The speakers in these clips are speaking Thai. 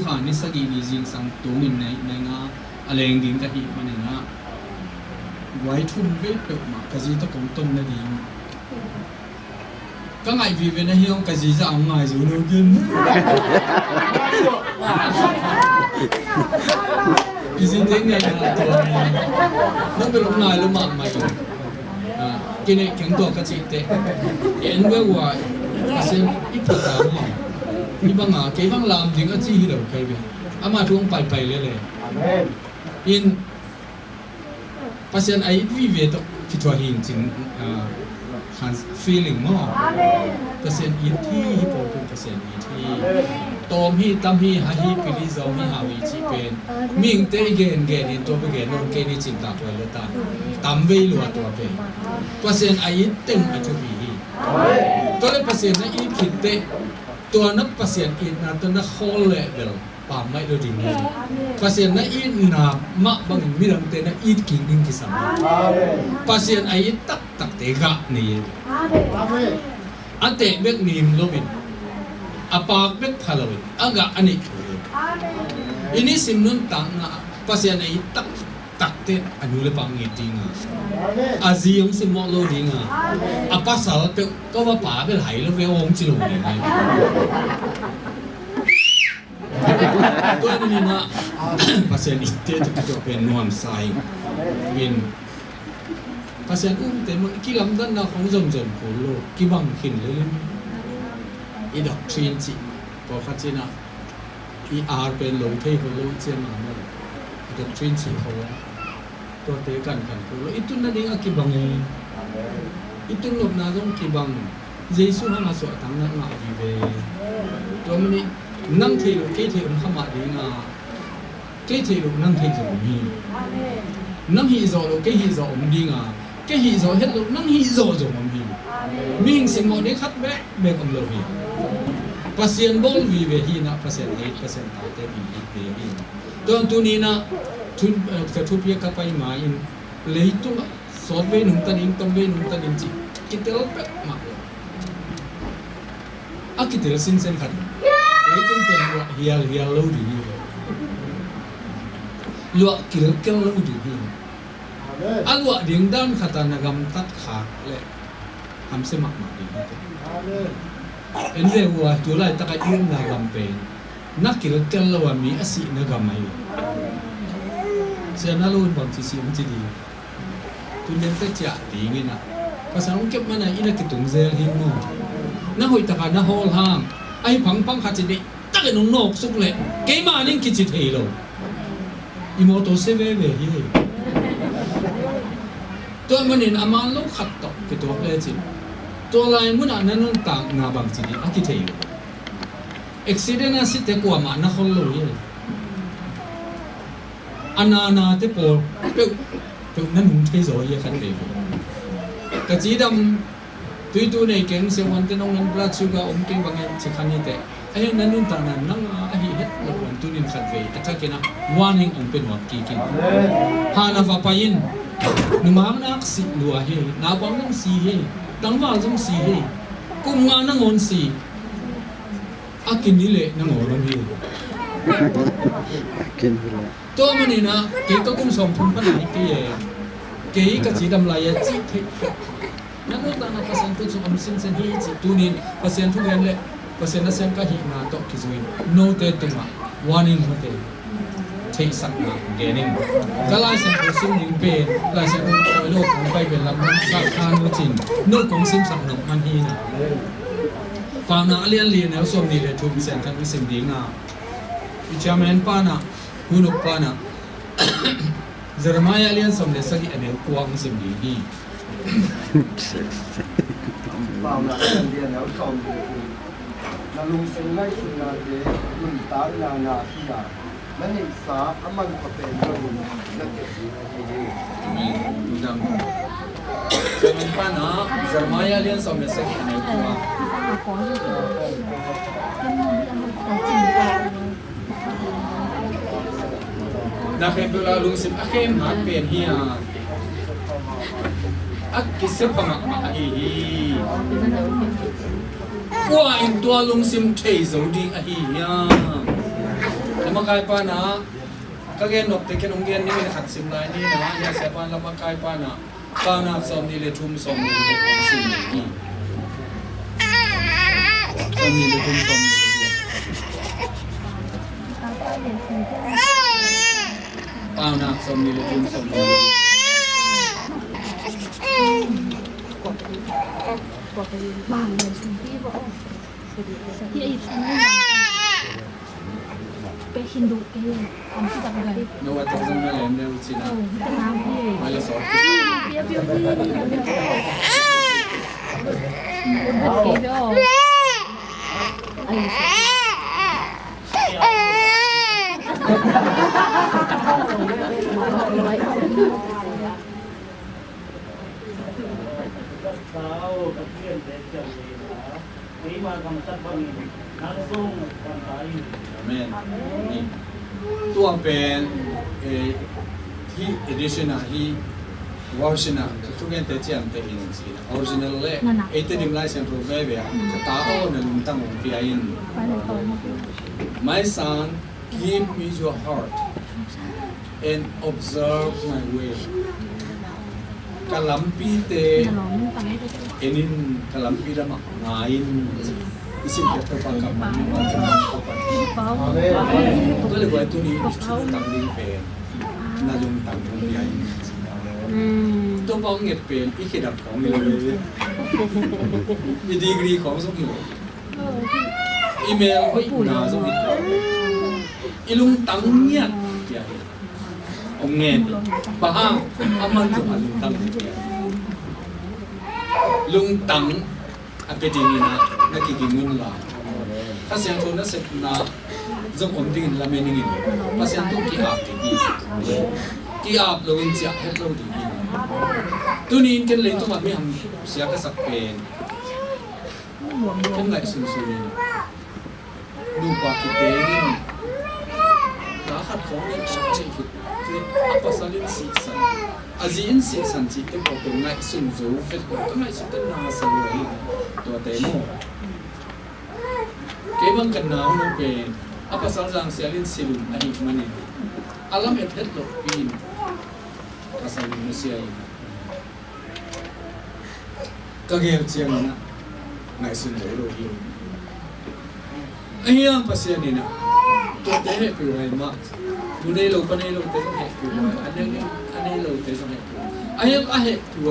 ขานี่สกีดีจริงสังตัวมินในงาอะไรอย่างดิ่งกะทิมันงาไว้ทุ่มเวทเปิดมากะจีตะกงต้นนาดีก็ไงวิเวนะเฮียงกะจีจะเอาไงจูโนกินกินเต็งไงนะตัวนี้นั่นเป็นลมนายลมหมากมาอยู่กินเนี่ยแข็งตัวกะจีเตะเอ็นเวว่าเส้นอีกตาหม้อนี่บางอ่ะเกี่ยงลามถึงก็จี้เราใครไปอามาทุ่งไปเลยอินภาษาไอ้วิเวตที่ตัวหินจริงหัน feeling มั้งภาษาอินที่ฮิปโปเป็นภาษาอินที่ตอมฮีตั้มฮีฮาฮีปิลิซอมฮีฮาวิจิเป็นมิ่งเตะเกนอินตัวไปเกนนนเกนนี่จริงตาตัวเลยตั้มเวลัวตัวเป็นภาษาไอ้เต็มอัจฉริยะตัวเลยภาษาไอ้คิดเตะตัวนักภาษาอินนะตัวนักโฮลเลเวลป่าไม่ดูดีนี่ภาษาไอ้อินนะมะบางมีรังเตนะอีดกิ่งดิ่งกิสามภาษาไอ้ตักเตะกะนี่อันเตะเบกนิมโลบินอาปากเบกพาลวินอากาอันนี้อินี่สิมนุนตังนะภาษาไอ้ตักเตะอันนู้นเลยปังเงติงอ่ะอาเซียงสิมอโลดิงอ่ะอาภาษาเตะก็ว่าป่าเป็นไหแล้วเวอองจิโลดิงไงตัวนี้นะภาษาอิตาลีจะเป็นนวมไซวินภาษาอุ้มแต่เมื่อกี้ลำดันนะของจงโคโลกี่บังขินเลยอีดอกทรีนจิพอขัดจีน่ะอีอาร์เป็นโลเทโคโลเจียมาเนี่ยอีดอกทรีนจิเขาตัวเตะกันโคโลอีตุนนั่นเองอะกี่บังเองอีตุนหลบนาต้องกี่บังเยซูฮามาสวดตั้งนั่งมาดีเวตัวมันนี่นั่งเทลุเกเทลุขมาดีงาเกเทลุนั่งเทลุมีนั่งฮีโซลุเกฮีโซอมดีงาเกฮีโซเฮ็ดลุนั่งฮีโซจงอมดีมิงสิงโมเดคัดเบกอมโลวีภาษาบอลวีเวฮีนะภาษา8%ตาเตบีเวฮีตัวนี้นะทุนกระทุบเยกับไปมาอินเลยตัวสอดเวนุตันอิงต้มเวนุตันอิงจิกิเตลเปะมากอากิเตลสินเซนขัดituเป็นเฮียลูดีลัวกิลเกลลูดีอันลัวดิ่งด้านขัดนากรรมตัดขาเลยทำเสมักมาดีเอ็นเรื่องว่าจุลัยตะกี้นากรรมเป็นนักกิลเกลลัวมีอาศัยนากรรมไม่เสียน่าลุ้นบางทีสิ่งที่ดีตุนเดินตะจ่าดีงี้นะภาษาอังกฤษมันอะไรนักกิตุงเซลหิมโมน่าหุยตะการน่าโฮลห้างไอ้พังขัดจีนี่ตั้งแต่น้องสุกเลยเกี่ยมานี่คิดจิตเฮโลอีโมโตเซเว่เฮียตัวมันนี่อามันลูกขัดตกกิตัวเลยจิตัวลายมันอันนั้นต่างนาบางจีนี่อากิเทโลเอ็กซิเดนสิเตกว่ามันน่าคนรู้เฮียอันนาเตปอลเปนั่นนุ่งเทโซเฮียขัดเทโลกะจีดำตัวในเก่งเสียวันที่น้องนั้นปลาชูกาอมเก่งบางอย่างจะขันนี่แต่ไอ้นั่นนู่นต่างนั้นนั่งไอ้เฮ็ดละวันตัวนี้ขัดเวทถ้าเกิดนะวันหนึ่งองเป็นวันกี่กินหานาฟ้าไปยินนึกมามันอักษิลัวเฮนาบังต้องสีเฮตั้งว่าต้องสีเฮกุมงานนั่งอนสีอากินนี่เลยนั่งอนเฮตัวมันนี่นะเกี่ยวกับกุมสมทุนปัญหาเกี่ยกับจีดำลายจีเทนั่นนู่นต่างนั้นภาษาทุกคนสิ่งเช่นนี้จีตัวนี้ภาษาทุกอย่างเลยภาษานั้นเส้นก็หินาตกที่สุดโน้ตเตตุมาวันนี้มาเตะเทสักนาเกนิงก็ลายเส้นของสิ่งนี้เป็นลายเส้นของโลกของไปเป็นลำนั้นสักการนุจินโน้ตของสิ่งสักหนึ่งมันฮีนะความน่าเลียนแล้วส่วนนี้เลยทุกเส้นทั้งสิ่งดีงามอิจฉาแมนป้านะหุ่นป้านะจรมายเลียนสมเด็จสักอันเดียวกวางสิ่งดีความน่าเลียนแล้วส่งนาลุงเซนไลสุนาเดลุงตานาที่นานั่นเองสาอามันก็เป็นเรื่องนักเก็ตดีดูดำจรมป้านะจรมายเลียนสมเด็จสักอันเดียวกวางนักเรียนเวลาลุงสิบอาเข้มหาเปลี่ยนเฮียอักกิเสพมักมาอีกว่าอินตัวลุงสิมเทโซดีอีย lama kay pa na kagen nok te kenong gen ni khat sim lai ni na ya se pan lama kay pa na pa na som ni le thum som ni sim ni som ni le thum som ni pa na som ni le thum som ni bangเลยที่บอกที่ไอ้ฉันไปฮินดูเองทำที่ต่างกัน no wa ta zong na le ne u chi na แต่น้ำพี่ ma le so เบี้ยเบี้ยพี่เบี้ยเบี้ยไอ้Tahu kecil decam ini mah kamu tak bagi langsung kantai. amen นี่ตัวเป็นที่ edition นะที่ version นะทุกอย่างแต่เจียมแต่อินสิ original เลยไอ้ที่ดิมไลเซนโปรเวเบียจะตาโอ้นั่นตั้งของพี่อิน ไปเลยต่อ my son give me your heart and observe my way กะลัมปีเต จะลองตังให้ได้ eninกะลัมปีละมักngain isim kita pakam ni macam apa เป้า ก็เลยว่าตัวนี้ชุดตังดิ้งเป็นนาลงตังของพี่อินตัวป้องเงียบเป็นอีกขดับของเลยมีดีกรีของสมอยู่อีเมลก็อีกนาสมอยู่อีลุงตังเงียบอย่าองเงินป้าอามันจะมาลุงตังลุงตังอาเป็นดีนี่นะนักกินเงินละถ้าเสียงโทนนั่นเสร็จนะจงอมดิ้งละเมนิงินถ้าเสียงตุ้งกี่อาบดีกี่อาบเราอินเสียให้เราดีตัวนี้กันเลยตัวมันไม่ทำเสียก็สักเป็นกันไหลสุนทรีดูปากกิเตนินตาขัดของนี่ชัดเจนคืออัปสลินสีสันอาจีนสีสันจีเต็มบอกเป็นไหลสุนทรีเป็นก็ไหลสุดเป็นนาสันเลยตัวเตโมเก็บังกันหนาวนั่นเป็นอัปสลจังเสียลินสิลุนอันนี้มันนี่อาลามเอ็ดเอ็ดหลบปีนกษัตริย์มุสลิมก็เกี่ยวเชียงนะนายสุนทรโลหิตไอ้ยังภาษาเนี่ยนะตัวเด็กผิวไหมากดูในโลกในโลกเด็กผิวไหมอันนี้โลกเด็กผิวไอ้ยังผิวไห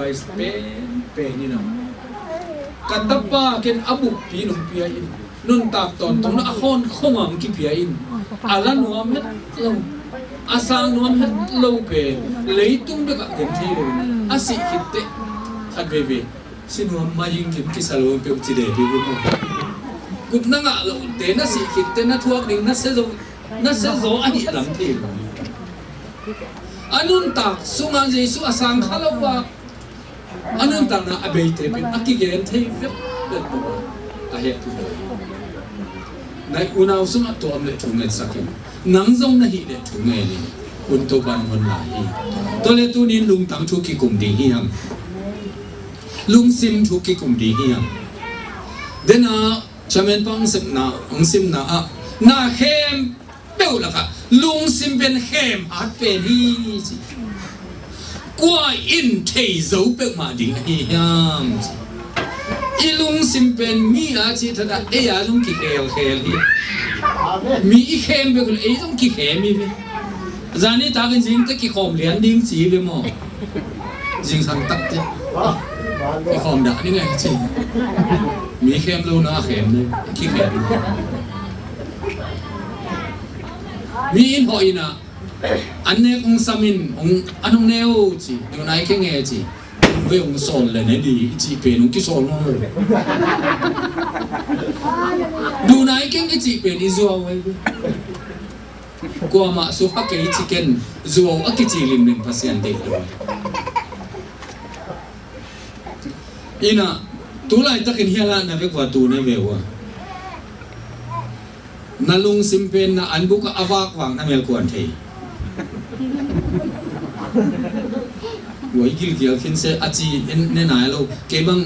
เป็นนี่นะกันตับป้าเกินอาบุปีนุ่มปีอินนุ่นตากตอนตรงนั้นข้อนข้อมังกิปีอินอาลันนัวเม็ดเราอาสังนัวเม็ดเราเป็นเลยตุ้งเด็กเต็มที่เลยอาศิคิดเตะขัดเว่สินวมายิงกิมกิสาโลเปียกจีเดบิบุกุบนั่งอ่ะเราเตน่าสิคิดเตน่าทั่วดิ่งน่าเสโซอันนี้ลำทีอันนู้นตักสุงานเจสุอาสังข้าเราว่าอันนู้นตักน่ะอเบยเตเป็นอักกิเกนเทวิบเป็นตัวอาเหตุเลยในอุณหภูมิตัวมันเลยถุงเงินสักทีนังจงน่ะฮีเลยถุงเงินนี่อุนตัวบันวันไหนตัวเล็กตัวนี้ลุงตั้งชุกิกุมดีฮิยังลุงซิมทุกิกุมดีเฮียงเดน่าจำเป็นปังสิบน่าองซิมน่าน่าเข้มเปล่าละค่ะลุงซิมเป็นเข้มอาจเป็นฮีสิกว่าอินเทย์จะเปล่ามาดีเฮียงอีลุงซิมเป็นมีอาชีพท่าเอ้ยอาลุงกิเคลฮีมีเข้มเปล่าเอ้ยลุงกิเข้มมีเว้ยจานี่ตากันจริงแต่กิขอมเลี้ยงดิ้งจีเว้ยมั้งจริงสังตัดเจ้ ไอ้ของด่านี่ไงจริงมีเข้มรู้นะเข้มเลยขี้เข้มมีอินหอยนะอันนี้องสามินองอันองเนวจีอยู่ไหนแค่เงี้ยจีเวองสอนเลยเนี่ยดีจีเป็นองกี่สอนมั้งดูไหนแค่เงี้ยจีเป็นอีซัวเว้ยกว่ามาสุภาพแค่จีเกนซัวอักจีลิมเป็นภาษาอังกฤษด้วยอีน่ะตัวไรตะกินเฮียละนะเวกว่าตัวเนี่ยเววะนั่นลุงซิมเป็นนะอันบุกอาวากวังนั่นเมลกวนเทวัยกิลเกียวคินเซอาจีเนี่ยนายเราเก็บัง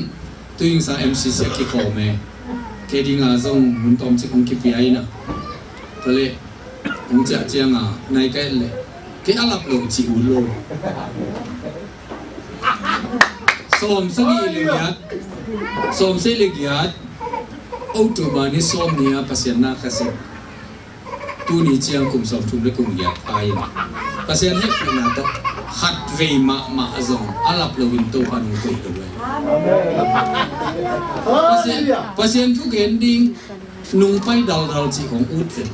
ตัวยิงสา MCC คิดขอเมเกดิงอาซงหุ่นตอมจิคงคิดปีไอนะทะเล ผมจะเจียงในแกเลยแกอาลับโลจิอุโลสมสกีเลียดสมเสลียดเอาตัวมานี่สมเนี่ยภาษาหน้าคัสตัวนี้เจียงกุมสมทุมเลยกุมยัดไปภาษาให้คุณนาโตหัดเวมาซงอาลับโลวินโตพันธุ์กุยเลยภาษาทุกเห็นดิ้งนุ่งไปดาวจีของอุดเสร็จ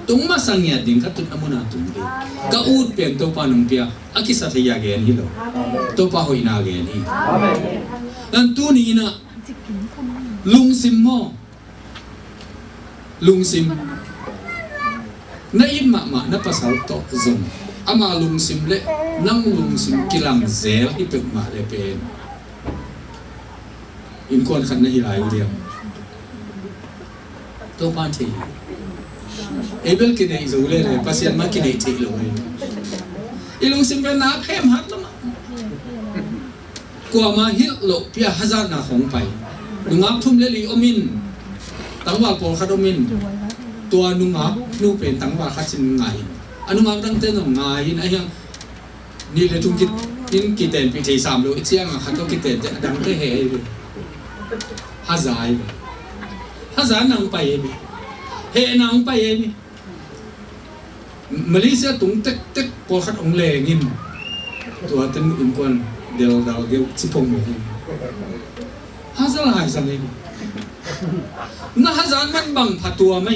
ตรงมาสังเกตดิ้งก็ตุนอามุนาตุนดิ้งก็อุดเปลี่ยนตัวปานุ่งเปียอากิสัตยาเกนฮิโลตัวปาหอยนาเกนฮิdan tu ni na lung sim mo lung sim na in ma na pasal to zong ama lung sim le nang lung sim kilang zel ipek ma le pen in kon khan na hilai riam to pan thi ebel ke nei zo le pasien ma ke nei thi lo i lung sim pe na phem hat loกว่ามาฮิลโลเปียฮัซานาของไปนุงับทุ่มเลลีอมินตั้งว่าปอลคาดอมินตัวนุงับนูเป็นตั้งว่าคัดสินไงอนุงับตั้งเต้นของไงนะยังนี่เลยทุ่มคิดยินกิเตนปีที่3โลเชียงคัดก็กิเตนจะดังเตเฮฮัซายฮัซานังไปเฮนังไปมาเลเซียตุ้งเต็กปอลคัดองเลงินตัวเต้นอินกวนเดี๋ยวชิพงหมดฮัซาลายสังเกตน่าฮัซานมันบังผัดตัวไม่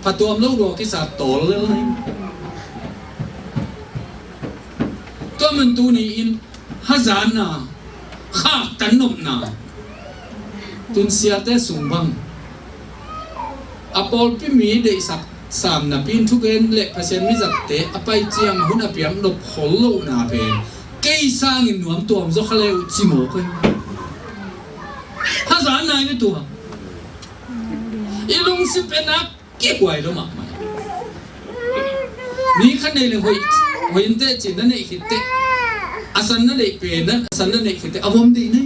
ผัดตัวมันเล่าดอกกิสาโตเลยตัวมันตัวนี้อินฮัซานน่ะข้าตันนมน่ะตุนเสียแต่สูงบังอปอลพิมีได้สัก3 นาปีทุกเอ็นเละเปอร์เซ็นต์มิจักเตะอไปเจียงหุ่นอเปียมนบหอลโลนาเป็นเกยสร้างอินหนวมตัวมันจะเขาเรียกจิโมกันภาษาไหนไม่ตัวอีลุงสิเป็นนักเก็บไว้แล้วมั้งมีขั้นในเลยหอยเตะจีนั่นเองคิดเตะอาสันนั่นเองเป็นนั่นอาสันนั่นเองคิดเตะอารมณ์ดีนี่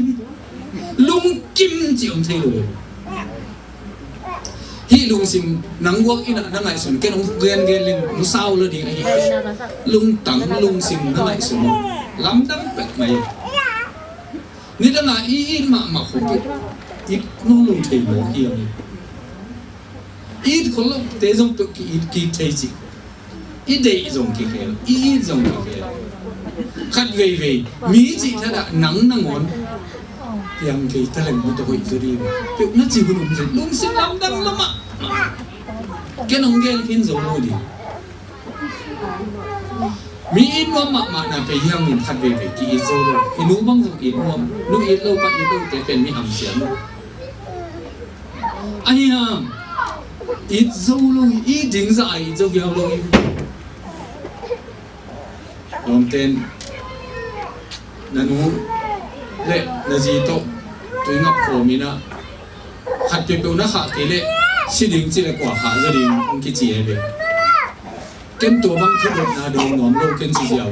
ลุงกิมจิอมเทโลที่ลุงสิมนังวักอินะนั่งไงส่วนแกน้องเรียนลิงมุสาวเลยดีไอ้ลุงตังลุงสิมนั่งไงส่วนลำดังเป็ดไหมนี่ตั้งแต่อีมาขบอีน้องลุงเทโลเฮียนี่อีคนละเตะจงตัวกีเทจิอีเดย์จงกีเขลอีจงกีเขลขัดเว่ยมีจีท่าละหนังงอนยังกีตะเล่นมันจะหอยจะดีเปียกน่าจีบุญมันจะลุงสิลำดังละมาแกน้องแกกินจงโมดีมีอินวมมาหน้าไปยังมินขัดเว่ยกีอิโซโลอินูบังจงอินวมนูอินโลปะอินโลแต่เป็นมีหำเสียงอันนี้ฮะอีโซโลอีดิ้งจะไอโซเกียวโลอีลมเต้นนันูเละนาจีโตตัวงับโคมินะขัดเปียวนะขาเกเละชิดิ้งจีเล็กกว่าขาจะดิ้งองคิดจีเอเบเก็นตัวบังทุบนาโดนหนอมโลเก็นสีเดียว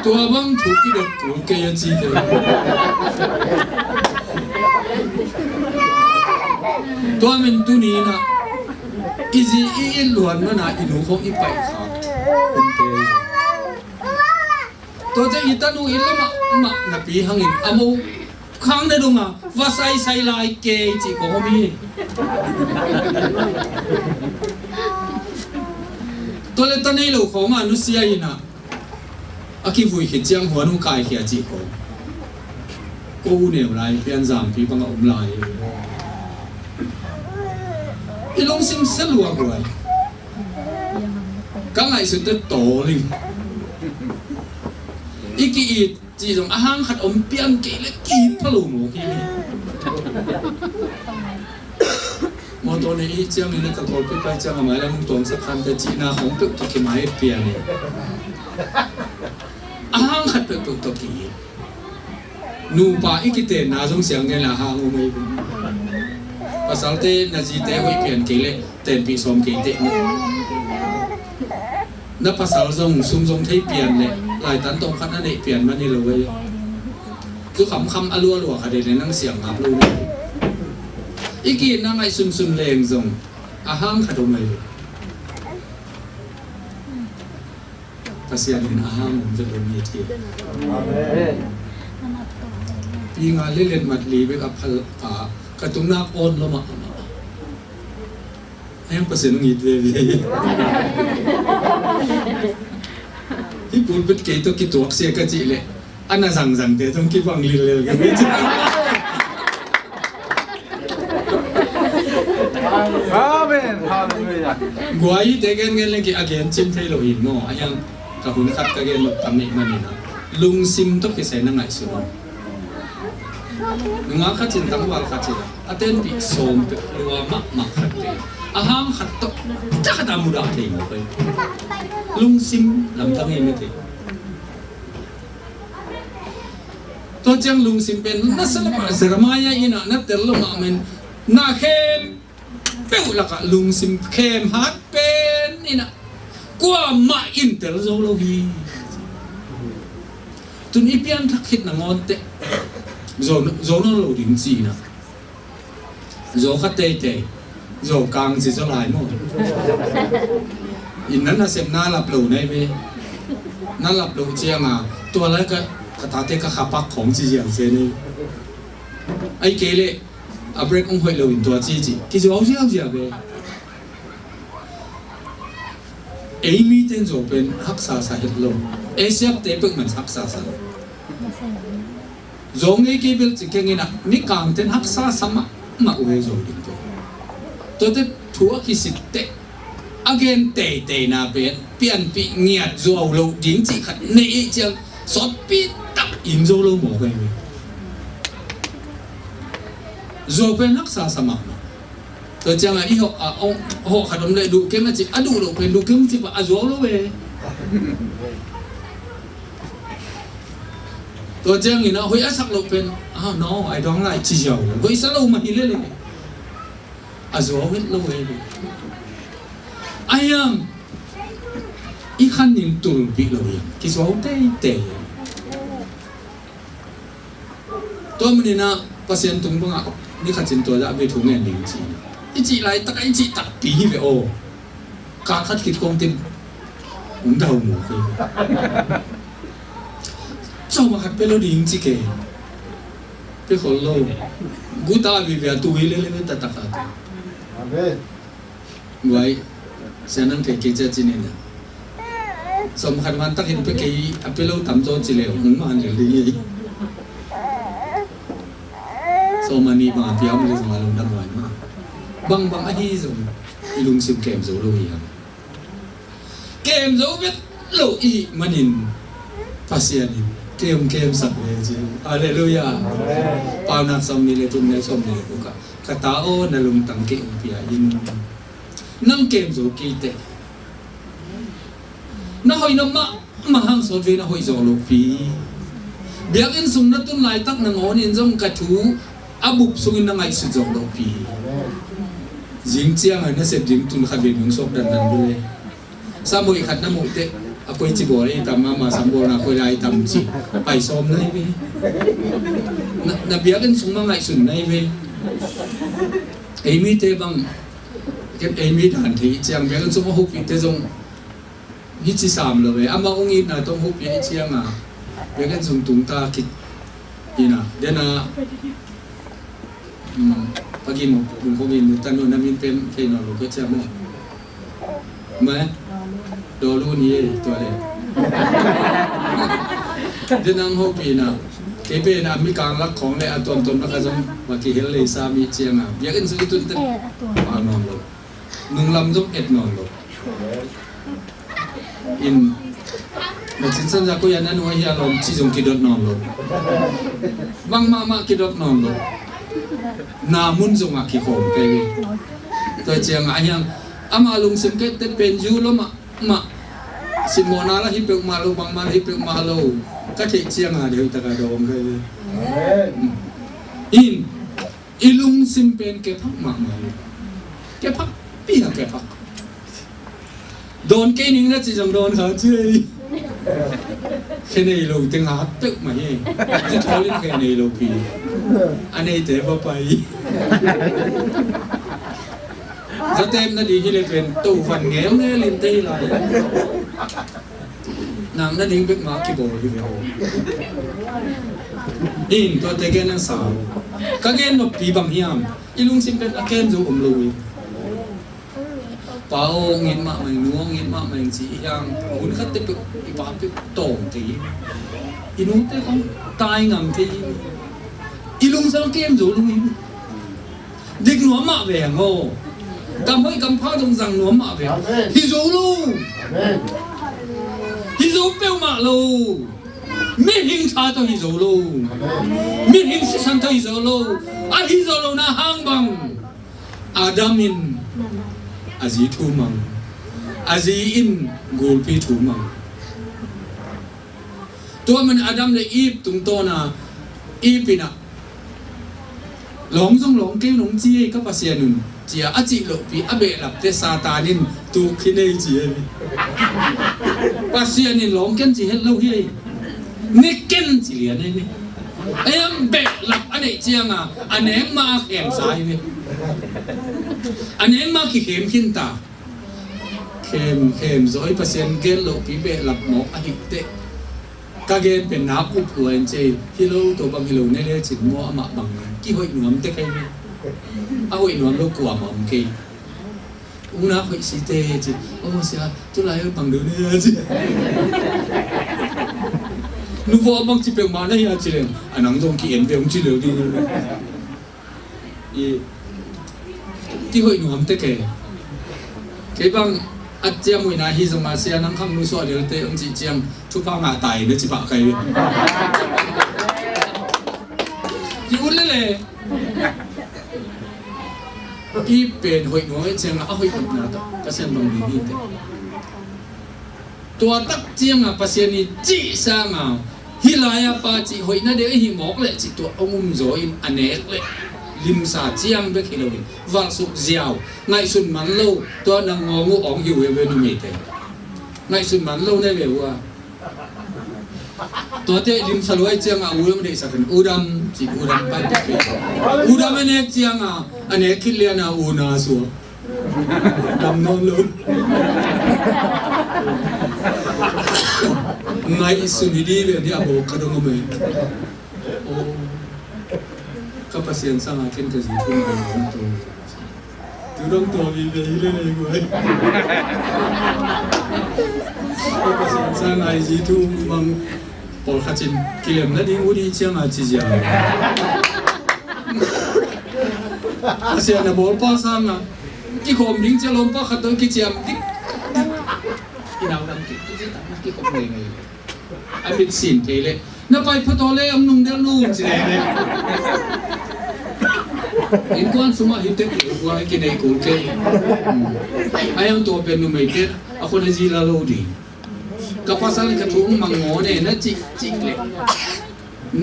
ตัวบังถูกที่เด็กตัวเกยจีเลยตัวมันตัวนี้นะอีจีอีหลวนมันนะอีหนูของอีไปขาเป็นเตยตัวจะอีตันอูอีละมาหน้าปีหังอินอามูข้างในดงอ่ะว่าใส่ลายเกยจีของมีตัวเล็กตัวนี้ลูกของมานุษย์ยินะอาคิฟุยเขียนจังหัวนุ่งกายเขียจีของกูเนี่ยไรเพียนสามปีบังอมลายอีลงซิมสลัวกว่าก็ไงสุดจะโตเลยอีกีอีจีตรงอาหารขัดอมเปียงกีเล็กกีพลุหมูกีมอตัวนี้เจ้านี่นะกับตัวไปเจ้าหมายแล้วมึงตัวสักคันแต่จีน่าของเปิดตัวกี่ไม้เปียนี่อาหารขัดเปิดตัวกี่นูป่าอีกิเตน่าสงเสียงเงินละหางไม่เป็นภาษาเตน่าจีเตไว้เปลี่ยนกี่เล่เต็มปีสมกี่เตนะนับภาษาทรงซุ่มทรงที่เปลี่ยนเลยหลายตันตรงขั้นนั่นเองเปลี่ยนมานี่เลยคือคำอลัวค่ะเดี๋ยวนั่งเสียงครับรู้ อีกีนั่งไอ้ซุนเลงซงอาหารขัดอมเลยภาษาดินอาหารมันจะลงมีที อาเมน ปีงานเล่นมัดลีไปกับพลกระตุ้งนักโอนลงมาให้ภาษาหนุ่มยิดเวียที่พูดเป็นเกย์ตัวกิตัวเสียกระจิเลยอันน่ะสั่งเดี๋ยวต้องคิดวังลีเลยกันไม่ใช่ อาเมนฮาเลลูยา กว่าอีเด็กเงี้ยเลยกี่อาเกนจิมเทโลอินโน่อายังกับหุ่นขัดกับเกนแบบทำนี่มันนี่นะลุงซิมต้องกิเสนั่งไงสุดลุงอาขัดจินตั้งวันขัดจินอาเต้นปีโซมเปรัวมักขัดเตะอาหามขัดโตจักรดามุดาเองไปลุงซิมลำทั้งเองไม่เตะตัวจังลุงซิมเป็นนัสละเสรมายาอินะนัดเตลลมาเมนนาเข้มเปล่าละลุงซิมเข้มฮัดเป็นอินะกว่ามาอินเตลโซโลฮีตุนอีเปียนทักขิดนางอนเตะโซนโลดิงจีนะโซคัดเตะโซกางสิโซลายโน่อินนั้นน่ะเสพน่าหลับหลูในเวน่าหลับหลูเจียงอ่ะตัวอะไรก็กระตาเตะก็ขับปักของจีเจียงเซนี่ไอ้เกเรอาเบรกองค์หอยหลูอินตัวจีจีกิจวัตรเอาเจียเวเอมี่เต้นโซเป็นฮักษาสาเหตุลมเอเชียเตะเป็นเหมือนฮักษาสาโซงไอ้เกเบลจิเกงินะมีการเต้นฮักษาสมัครมาเวโซดิตัวตัวเตะทัวกิสิเตะagain เตะนาเป็นเปลี่ยนปีเงียดโซโลดิ้งจีขัดในเจียงสอบปีตักอินโซโลหมอไปเลยโซเป็นฮักษาสมัครตัวจังไอ้หอกขนมเลยดูเกมมันจีดูโลเป็นดูเกมจีว่าโซโลเวตัวจังนี่นะเฮ้ยสักโลเป็น no I don't like จีเจ้าเฮ้ยสักโลมาฮิเลเลยโซเวโลเวไอ้ยังอีขันยิงตุลปีโลยังคิดว่าเตะตัวมันนี่นะภาษาตุงบังอ่ะนี่ขัดจินตัวจะไปถุงเงินลิงจีอีจีไรตักอีจีตักปีไปโอการขัดคิดคงเต็มหุ่นดาวหมูคือเจ้ามาขัดไปโลลิงจีเกไปขอโลกูตาวิเวียตุยเล่เล่ตัดตักอาอาเมนไว้เสนังเกย์จะจีนี่นะสมคัญมันตักเห็นไปเกย์อเปโลทำโจจีเลวหุ่นมันเหลือดีโซมานีบางที่เอาไม่ได้สมาลงดังไว้มากบางอาทิตย์ส่งอีลุงซิมเกมโซโลอีกเกมโซเวตโลอีมันอินภาษานี่เกมสับเลยจีฮาเลลูยาปาวนักสมนิเลตุนเนสมนิเลตุกะคาตาโอนาลุงตังเกมพิอายินนั่งเกมโซกีเตน่าหอยน้ำมาหังโซเวน่าหอยโซโลปีเบียกินสุนนะตุนไลตักนังโอนินจงกระทูอาบุบสุงนังไอสุโซโลปีจิงเจียงไอ้นั่นเสพจิงตุนขัดเบียงศพดันด้วยสามุยขัดน้ำมุเตะอากุยจิบอลไอ้ตามมาสัมบูรณ์อากุยไอ้ตามจิไปซ้อมเลยเว้ยนับเบียกินสุนนังไอสุนเลยเว้ยไอ้มีเตะบังเก็บไอ้มีฐานที่เจียงเบียกินสุนมาหุบอีเตะจงฮิจิสามเลยเว้ยอามาองค์อีน่ะต้องหุบอีเจียงอ่ะเบียกินสุนตุงตาคิดอีน่ะเดี๋ยวนะpagi mo kung kumin tanong namin kay Nolo ko siya mo ma dolo niya ito ale din ang hopi na kebe na mi kang lak khong le aton ton makasam makihel le sa mi chiya nga yakin sa ito ito non lo nung lam jok et non lo in machinsan sa ko yan ano hiya lom chi jong kidot non lo bang mama kidot non lo namun zong aki hom kai to chiang ayang ama lung sim ke te pen ju lo ma simona la hi pe ma lo bang ma hi pe ma lo ka the chiang a de ta ka dom kai in ilung sim pen ke phak ma ma ke phak pi ha ke phak don ke ning na chi jong don kha chui แค่ในโลกตึงหาตึกมาเองจะทอเล่นแค่ในโลกีอันนี้เจ๊บ่ไปจะเต็มนาดีที่เลยเป็นตู้ฟันแง้มเนี่ยลินตี้ไรนางนั่นเองเป็นมาคิโบอยู่เดียวอินตัวเตเกนนั่งสาวก็เกนแบบปีบังเฮียมอีลุงซิมเป็นอาเกนจูอมลุยป่าวเงินมาไม่นัวเงินมาไม่จีอย่างหุ่นขัดเตปอีบ้าไปโต่งตีอีนุ่งเตะเขาตายงามทีอีลุงสาวเกมจูลุยเด็กหนัวมาแหวงโง่กำให้กำพ้าตรงสั่งหนัวมาแหวงฮิโซลูฮิโซเปลมาลูไม่หิงชาตัวฮิโซลูไม่หิงสิสันตัวฮิโซลูอาฮิโซลูน่าฮังบังอาดามินอาจีทูมังอาจีอินกูลปีทูมังตัวมันอาดัมเลยอีบตุงโตนาอีปินะหลงจงหลงเกี่ยวหลงจีก็ภาษาหนุนเจียอาจิโลปีอาเบลับเตซาตานินตูคินเอจีภาษานินหลงกันจีเฮลโลเฮนี่เก่งจีเลียนนี่ไอ้ยังเบลับอันไหนเจียงอ่ะอันไหนมาแข่งสายนี่อันนี้มาขี้เข็มขินตาเข็มซอยภาษาเกลโลปีเบลับหมอกอหิเตก็เกณฑ์เป็นนับอุปหัวเจฮิโลตัวบางฮิโลเนี่ยเลยจิตมัวมาบังกี่หัวหนุ่มเตะใครเนี่ยเอาหัวหนุ่มลูกกลัวมั่งกี่อุ้งนักหัวสิเตจิโอ้เสียจุฬาเอาบังดูเนี่ยจินูว่าบังจิเป็นมาได้ยังจิเลยอันนั้นตรงกี่เอ็นเป็นจิเลยดีเลยกี่หัวหนุ่มเตะใครกี่บังอาเจียมวินาทีสมาเสียนังคำนู้ส่วนเดียวเตะองจีเจียมทุกภาคงาตายเนี่ยจิบะใครที่อุ่นเลยอีเป็นหอยหน่วยเจียงเอาหอยตุ่นนาตก็เส้นบางดีนี่เตะตัวตักเจียงอ่ะภาษานี่จีสังอ่ะฮิลายาปาจีหอยนั่นเดี๋ยวหิมอกเลยจิตัวองุ่มโจอินอันเนกเลยลิมซาเจียงเบกฮิโลวินวัลสุกเจียวไงสุนมันโลตัวนางงงูออกอยู่เวนุเมเตไงสุนมันโลเนี่ยเวว่าตัวเตลิมสลวยเจียงอ่ะอูดมเดสักันอูดมจีอูดมปันติเปอูดมอันเนกเจียงอ่ะอันเนกคิดเลียนาอูนาสัวดำนองลุไงสุนิดีเวนี่อาโบกระดงเมโอ้ก็ภาษาสังอาเคนก็สิทุ่งกันตัวดูดงตัวมีเบยเลยกูไอ้ก็ภาษาสังอาจีทุ่งมังปอลขัดจินกิเลมนั่นเองวุฒิเชียงอาจีเจียภาษาเนี่ยบอลป้าสังอ่ะกี่คนดิ้งเจริญป้าขัดตัวกี่เจียมดิที่เราดังกี่ตัวที่ตั้งกี่คนเลยไงไอ้เป็นสิ่งเทเลน่าไปพัฒนาเลยนุ่งเดือดนุ่งสิเนี่ยอินกวนสมัยฮิตเตอร์กูให้กินไอ้กูเจไอ้ยังตัวเป็นนุ่มไม่เกิดเอาคนจีลาโลดีกับภาษาที่ทุ่งมังโง่เนี่ยน่าจิกเลย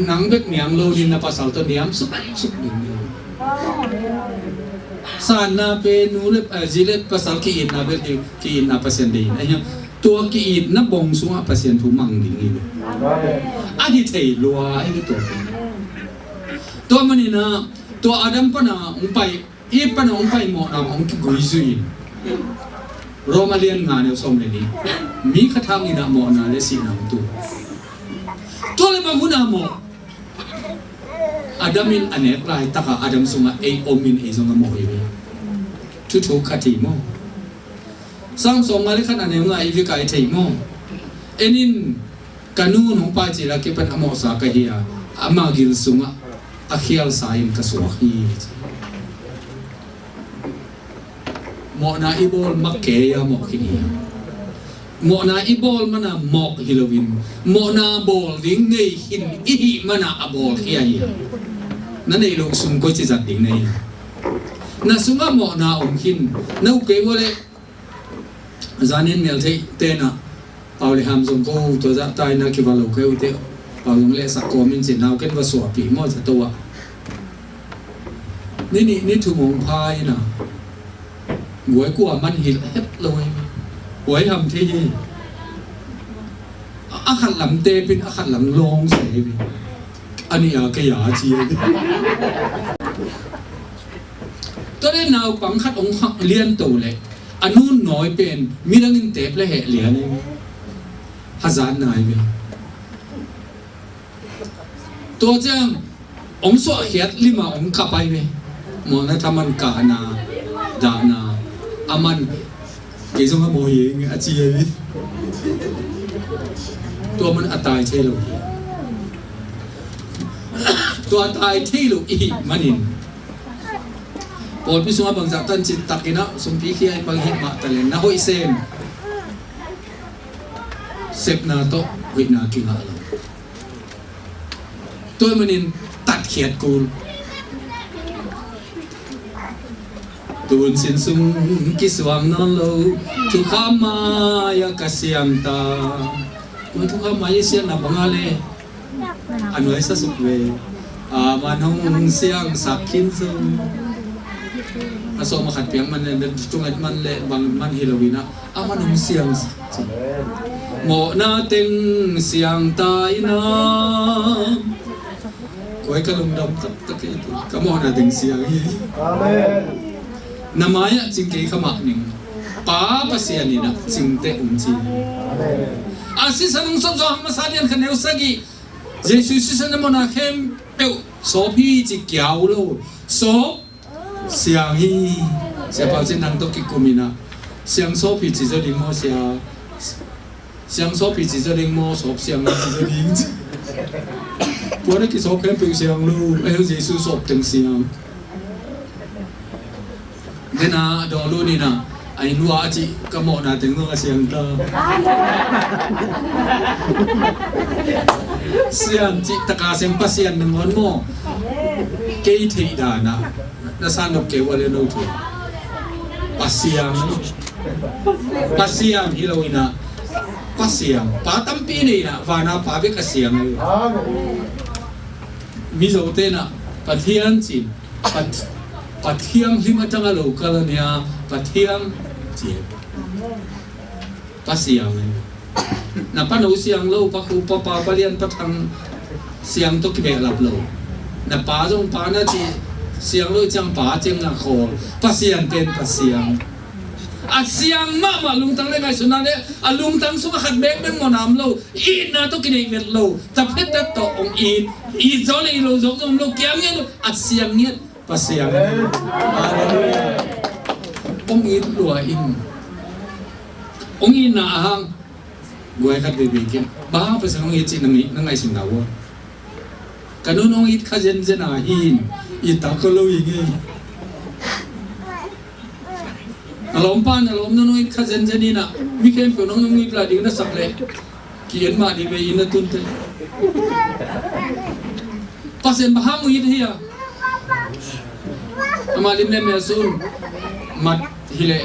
หนังเบ็กเหนียงโลดินน่ะภาษาตัวเหนียงสุกหนึ่งสารน่ะเป็นนูเล็บจีเล็บภาษากีอินน่ะเป็นกีอินน่ะภาษาดีไอ้ยังตัวกีอินน่ะบ่งสูงภาษาทุ่งมังดีนี่อันนี้เทลัวไอ้ตัวมันนี่นะตัวอาดัมปนะองไปอีปนะองไปหมอนะองกิกุยซุยโรมาเลียนงานเนี่ยสมเลยนี่มีคาถามีนะหมอนะเลสินะตัวเลยบางคนนะหมออาดัมินอันเนี้ยปลายตะกะอาดัมสุงะเอโอมินเอซุงะหมออยู่ทุกๆคติหมอสังสงะเลยขนาดนี้งะอีวิกายเทหมอเอ็นินกานูนของปาจิระเก็บเป็นอโมสากะเฮียอามากิลสุงะakhir sain kaswahi mo na ibol makkeya mo kini mo na ibol mana mok hilowin mo na bol ding nei hin ihi mana abol khia na nei long sum ko chi zat ding nei na sunga mo na hin nau ke wole zanin mel thei te na pauli ham jong ko to za tai na ki valo ke ute paulong le sa komin chin nau ken wa so pi mo za to waนี่ถูกมองพายนะหวยกว่ามันหินเฮ็ดเลยหวยทำที่ อาขัดหลังเตเป็นอาขัดหลังลองเสยอันนี้อะกะยาจีตัวเล่นเอาปังขัดองค์เลียนตัวเลยอันนู้นน้อยเป็นมีดังอินเตปและเหตุเหลียนเอง1000นายไปตัวเจ้าองค์สวะเหตุลิมาองค์ขับไปไหมมองนะทำมันกานาดานาอามันกี่สมัยโมยงอาจีวิตัวมันอัตายเชลุตัวตายที่ลุอีมันอินปวดพิสุมาบางจากตันจิตตักินะสมพีขี้ไอ้บางหิมะตะเลนนะหอยเซมเซฟนาโตวินากิงาลตัวมันอินตัดเขียดกูตูนสินสุงกิสวางนั่นโลทุกขามายากเสียงตาคุณทุกขามายเสียงนับบังอะไรอันไว้สัสุกเวมันหงเสียงสักขินซุงอาสมาขัดเปียงมันเนี่ยจุงมันเละบางมันฮิโลวีนะมันหงเสียงโมนาเต็งเสียงตายนะคอยกระลุมดำตะกี้ก็โมนาเต็งเสียงฮีอาเมนnamanya cingkei kamak ning pa pasian ni na cingte umci asis anung so so masalian khaneu sagi Jesus sisan mo na khem peu so phi chi kyau lo so siang hi sia pa chin nang to ki kumina siang so phi chi zo ding mo siang so phi chi zo ding mo so siang chi zo ding po na ki so khem peu siang lo Jesus so teng siang Dena dulu ni na ay nuwa aci kamu na tengok siang ta siang ci takasem pasian dengan mo kei tidak na nasanap ke wala no tu pasiang hilawina pasiang patampi ni na vana pabe kasiang mizo te na patian cin Patiang lima tanga lokal niya patiang jeb pasiang na panaw siang lo paku papapalian patang siang to kibelap lo na pazong pana ci siang lo jang pa jeng na khol pasiang pen pasiang at siang ma lungtang le ngai sunane alungtang sunga khat bek ben monam lo in na to kinai vet lo tapet ta to ong in I zole lo zong lo kiam ye at siang niet pasiang haleluya ong in lua in ong in na ahang guai khat bibikin ba pasang ong it chin nang ai sin dawo kanun ong it khajen jena hin ita ko lo ing alom pan alom no it khajen jenina mi kem pe nong it la ding na sakle kien ma di be in na tun te pasen ba hamu it hiya amalim ne mesun mat hile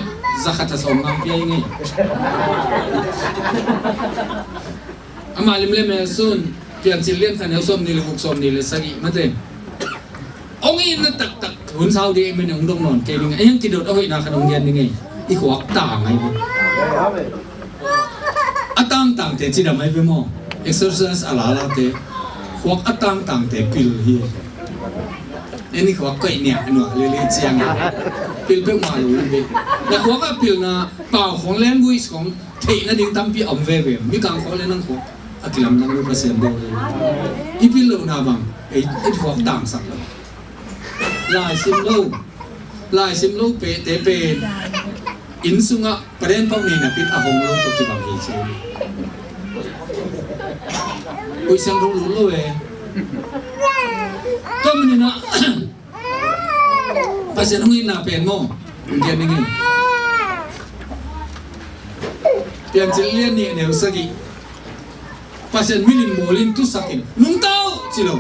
zakata som ngam pi ngi amalim le mesun pian silien kan som ni le buk som ni le sagi mate ongi na tak tak hun sau di men ong dong non ke ding ayang kidot oi na kanong gen ngi I kwak ta ngai atang tang te chi da mai be mo exercise ala la te kwak atang tang te pil hi ini kwak koi nya no le le chiang pil pe ma lu be na kwak pil na pa khong language khong thei na ding tam pi om ve ve mi kang khol le nang ko akilam nang lu pasien bo I pil lo na bang ai kwak tang sak lai sim lo pe te pe in sunga paren pang ni na pit ahong lo to ti bang hi che ui sang ru lu lo e to mi na pasien ngi na pen mo ngian ni pian chilien ni ne usagi pasien milin molin tu sakin nung tau chilo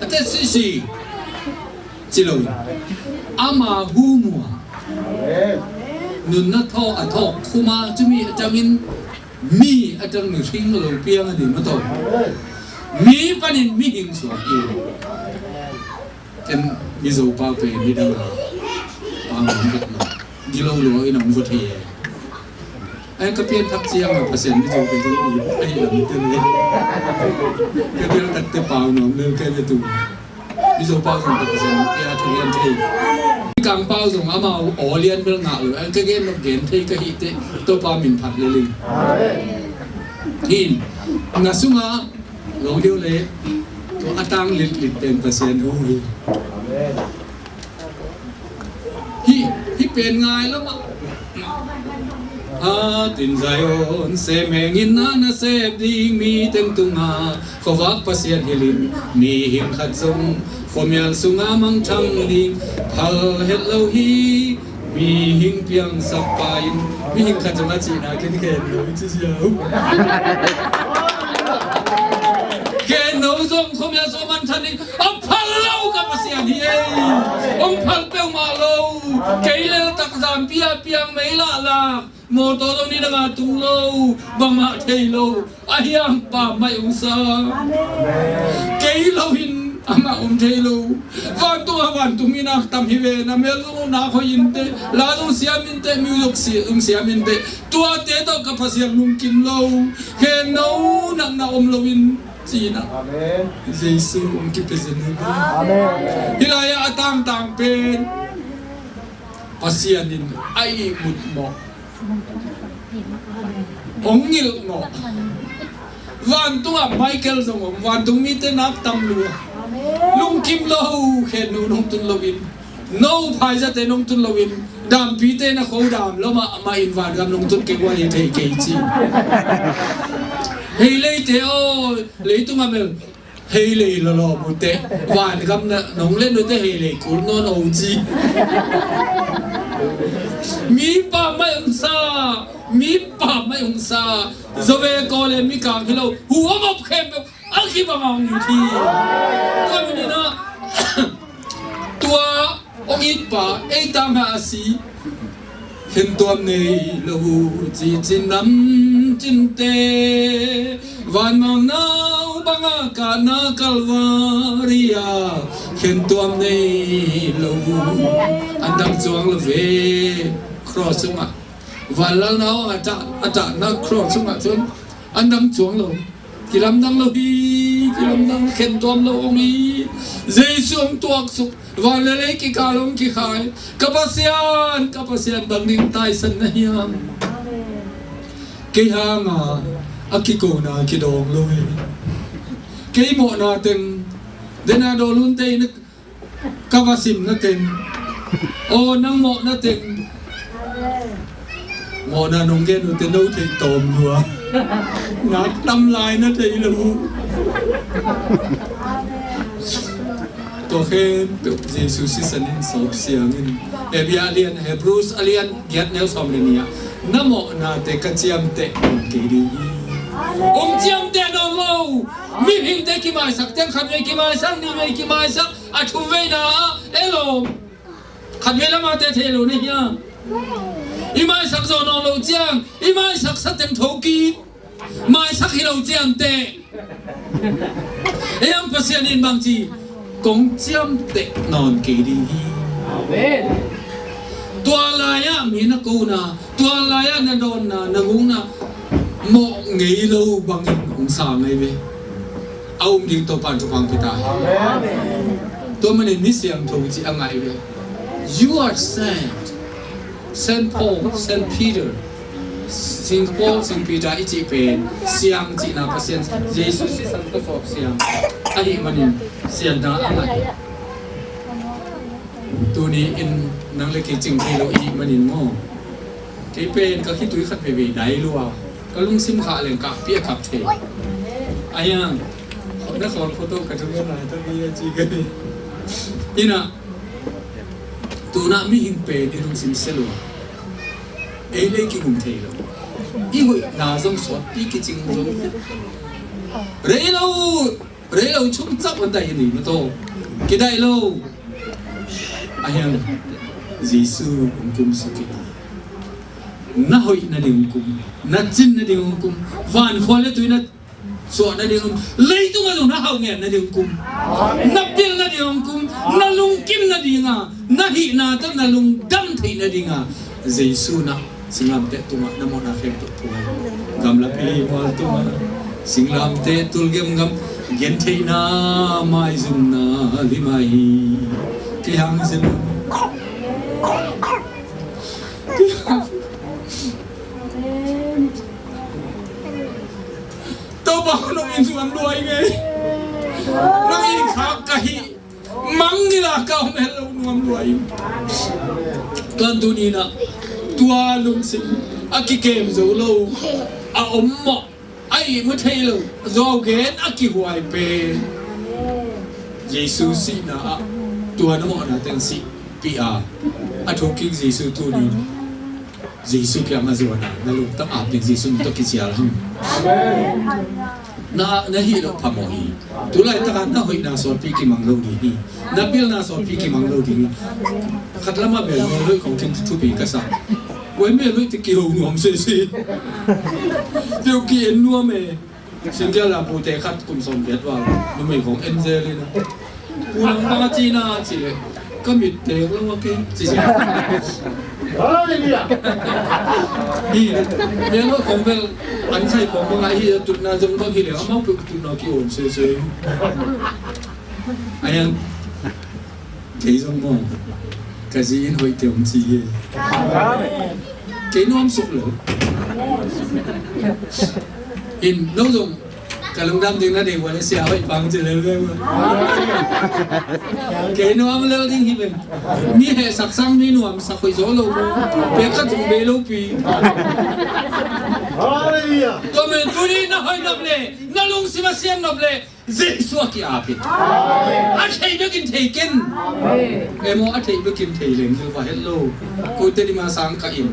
ate si chilo ama humua nun na tho a tho kuma chumi achamin mi achang nu thing lo piang ani ma to mi panin mi hing so ki ken mi zo pa pe mi da pa ma ngat na di lo lo ina mu the ai ka pian thak chiang a pasien ni jo ke jo i ai lam te le ke bil tak te pau no me ke le tu ni jo pau song pasien ya thu yan thei kang pau song ama o lian bel nga lo ai ka gen no gen thei ka hi te to pa min phat le ling hin na sunga lo dio le to atang lit lit ten pasien ho hi pen ngai lắm tin zayon se mengin na se ding mi teng tunga khowak pasien hilin mi him khat sung khomial sunga mang thang ding phal het lo hi mi hing piang sapain mi hing khat jama chi na ken ken lo chi siau ken no som khomial so man than ding phal lo ka pasien hi ong phal pe ma lo keile tak zam pia piang mai la la mô tô lâu đi đang tu lâu bằng mạ thầy lâu ai am bà mày ông sa cái lâu hin ama ông thầy lâu van tu mina tam hi về na mel lâu na khoi in te la dong siam in te mu lok si siam in te tua te to ka phasiam lung kim lâu khen nấu nặng na om lâu in chi na amen Jesus ông ki pesen amen hilaya atang tang pen pasian in ai mut mo ông nhil ngọ van tung à Michael dòng ông van tung mi tên nắp tâm lúa lung kim lâu khen nu nông tuân lâu in nâu phải ra tên nông tuân lâu in đàm pi tên là khâu đàm lo mà in van gam nông tuân cái quan hệ thầy cái chi hay lấy thế ô lấy tung à mình hay lấy lo một té van gam nông lên đôi té hay lấy cuốn non âu chi mi pa mai ông sa giờ về coi lên mi càng khi lâu hùa mọc khem ăn khi bằng ông như thì coi mình nó tua ông ít pa ấy tam hạ sĩ hiện tuần này lâu chỉ chín năm chín tê van mang nao banga cả na Calvaria hiện tuần này lâu anh đang chuang là về cross xuống ạ và lâu nào ata na cross xuống ạ chun anh đang chuang lâu kỳ làm đang lâu đi kỳ làm đang khen tuam lâu ông đi dây xuống tuak xuống và lấy cái cá lông cái khai kapasian bằng những tay sân này hiam cái hang à cái cổ na cái đòn lôi cái mộ na từng đến na đồ luôn tây nó kavasim na từng ô nang mộ na từng mộ na nông gen nó từng đâu thì tôm nữa ngắt đâm lại nó thì luônตัวเคนเป็นเยซูสิสันนิสอบเสียงเอเบียเลียนเฮบรูสเลียนเกียรติเนลสอมเรเนียน้ำโมนาเตกเจียมเตกีดีองเจียมเตนอโลมีหิงเตกิมาสักเตียงขัดเวกิมาสักนี่เวกิมาสักอาชุเวนาเอโลขัดเวลามาเตเทโลนี่ยอีมาสักโซนอโลเจียงอีมาสักสัตเต็มโถกีมาสักฮิโลเจียมเตเอ็มพัศยานินบางทีcông chiêm tệ non kỳ đi tua laya mi na cô na tua laya na don na ngung na mo ngei lâu bằng ông sa ngay về ông đi to pan to pang kita tua mình ni siam thong chi angai về you are Saint Paul Saint Peter Saint Paul Saint Peter ichi pen siam chi na pasien Jesus si san ko sop siam ai manin sian na angai tu ni in nang le ki jing thi lo i manin mo ki pen ka ki tui khat ve ve dai lua ka lung sim kha leng ka pia kap the ayang na khol photo ka tu na ta bi chi ka ni ina tu na mi hin pe ni lung sim selo e le ki hum the lo i hoi na zong so pi ki jing zong re lo chung chap an dai ni ma to ki dai lo ayang Giêsu kum siki na hoi na ding kum na chin na ding kum van khole tu na so na ding lei tu ma na hau ngen na ding kum na pil na ding kum na lung kim na dinga na hi na ta na lung dam thei na dinga Giêsu na singlam te tuma namo na khem to tuai gam la pi mal tuma singlam te tulgem gam gen theina mai zum na limai ki hang sim to ba no in suam duai ngai nang in khak kahi mangila ka melo nuam duai kan dunina tua lum sim akikem zo lo a ommo ai mu thei lo zo gen akihuai pe Jesus si na tua na mo na ten si pia athoki Jesus tu ni Jesus kya ma zo na lu ta ap ni Jesus to ki sial hum na hi lo phamo hi tu lai ta na hoi na so pi ki mang lo ni na bil na so pi ki mang lo ni khat lama bel mo lo kong ken tu pi ka sa quay mẹ với cái kiểu nuông xì xì điều kiện nuông mẹ xin cho là bố trẻ khách cùng sống biết vào nhưng mình không em dê lên bố nông ba chi na chỉ có mịt tiền lắm ok chỉ đi nếu nó không phải anh sai không có ai thì tụi nó dùng có khi nào móc tụi nó kiểu xì xì anh em thấy không không cái gì anh hội tưởng gì cái nó sụp lửa in đâu dùng cả lồng đâm tiếng nó đều gọi là xẻo vậy bằng chỉ lên lên cái nó am lên tiếng gì vậy mi hệ sặc sang mi nuông sặc khơi gió lâu bé cắt dùng bê lâu pi tôi mình tôi đi nó hơi nộp lệ nó lung xí mà xiên nộp lệ dễ xua kia pin anh thấy được kinh thấy kinh em muốn anh thấy được kinh thấy lên như vậy hello cô tới đi mà sáng cả in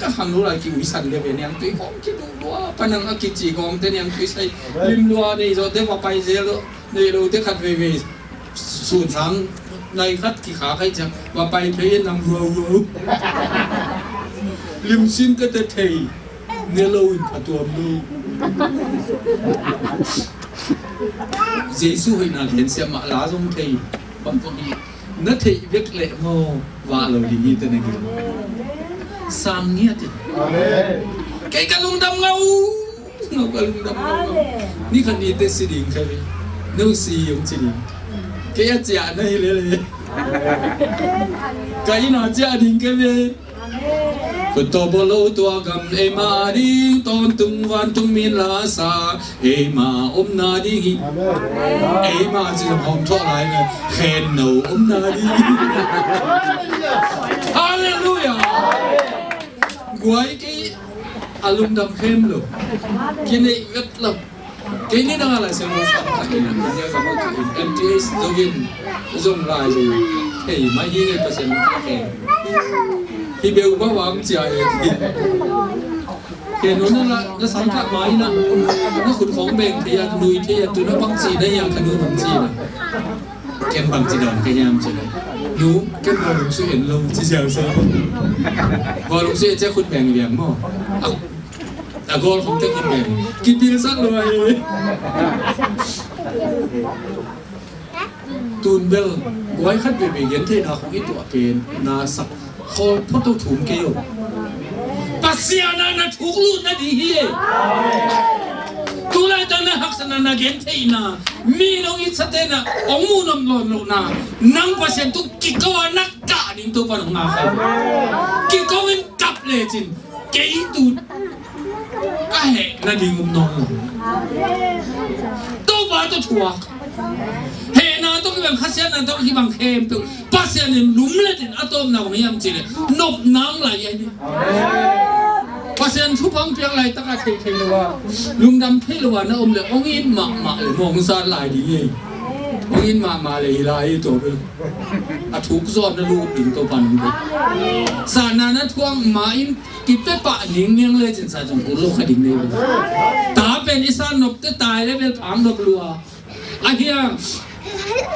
các hàng lúa là kiểu sẵn để về ném tưới không cái đủ lúa pan năng cái chỉ còn tới ném tưới say lim lúa này rồi tới vào bay dễ rồi này rồi tới khát về sụn sáng này khát kỳ khá hay chẳng vào bay thấy nằm vừa lim xin cái tết thầy nghe lâu cả tuồng luôn Giêsu hồi nào hiện xem mạ lá giống thầy bằng con đi nó thầy viết lệ mô và lời đi như thế này sam nghĩa thì cái lung đâm ngâu cái lung đâm ngâu ní khăn đi tết xí đình cái gì nấu xí giống xí đình cái chả nàyเลยcái nào chả đình cái gì Phật tổ bồ lô tua cầm em ma đi tôn tung văn tung min la sa em ma na đi em ma chỉ làm hồng thoa lại này khen nấu na đi Hallelujah quay cái alum đam khem luôn cái này rất là cái này đang là sự một phần cái này như là một cái MTS dùng lại rồi thì mấy người ta sẽ khen thì biểu quá vắng chạy thì nó sáng tạo máy nó khủng khống bền thì nuôi thì tụi nó bằng gì đây thằng nuôi bằng gì này kem bằng gì đòn cái nhám chứ này nú kem vào lồng suy hiện lâu chỉ dẻo sơ vào lồng suy sẽ khôn bền liền mà gol không thể khôn bền kịp pin sát rồi tuần bel quay khách về hiện thế nào không ít tuổi tiền na sắpเขาพ่อตัวถุงเกลียวปัสเซียนานะถูกลุ่นนะดีเฮียตัวไรตอนนั้นหักษณะนักเก็นเทีน่ะมีน้องอิสเตน่ะองมูนำลอนลูกน่ะนั่งปัสเซียนตุกิกว่านักกะดิ่งตัวปนงาใครกิกวินกับเลยจินเกยตูก็เหน่ะดิ่งมุมนอนตัวบ้าตัวชัวเฮน่ะต้องแบบขัดเสียน่ะต้องที่บังเข้มตัวปัสเซียนลุ่มเลยจินอะตอมน่ะไม่ยำจินนบน้ำไหลไอ้นี่ปัสเซียนทุบพังเพียงไรตั้งแต่เทเลยว่าลุงดำเทเลยว่านะอมเลยองอินมาเลยมองซาไหลดีองอินมาเลยไหลตัวไปอะทุกซอนนะลูกดิ่งตัวปันไปสานานะท่วงมาอินกิบไปปะนิ่งเนียงเลยจินสาจังกุลโลกดิ่งเลยตาเป็นอิสานนกจะตายแล้วเป็นผังนกลัวไอ้เหี้ย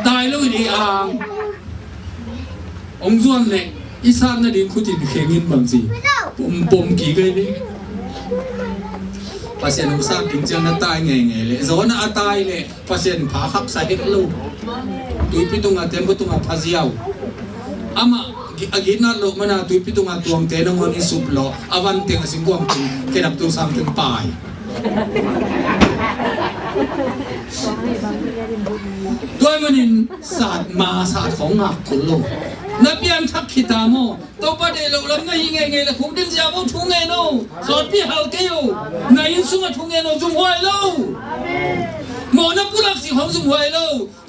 ตายแล้วอีอ่างองส่วนเนี่ยอิสานน่ะดิ่งคุตินเข่งินบางสิปมกี่กันนี่ภาษาอุตสาหกรรมจังน่ะตายไงเลยโซนอ่ะตายเลยภาษาผาขับใส่เด็กลูกตุยพิตุงอ่ะเต็มพิตุงอ่ะพาเสียวอามา agit na lo mana tu pitunga tuang te nang oni suplo awan te ngasing kuang tu kenap tu something paiด้วยมันินศาสตร์มาศาสตร์ของหักคนโลกนับยันทักขิตาโมตัวประเดี๋ยวเราไงไงละคุกดินจะเอาทุ่งไงโน่สอดพี่ฮัลเกยนายสุงทุ่งไงโน่จุงหวยโลโมนับกุลักสิของจุงหวยโล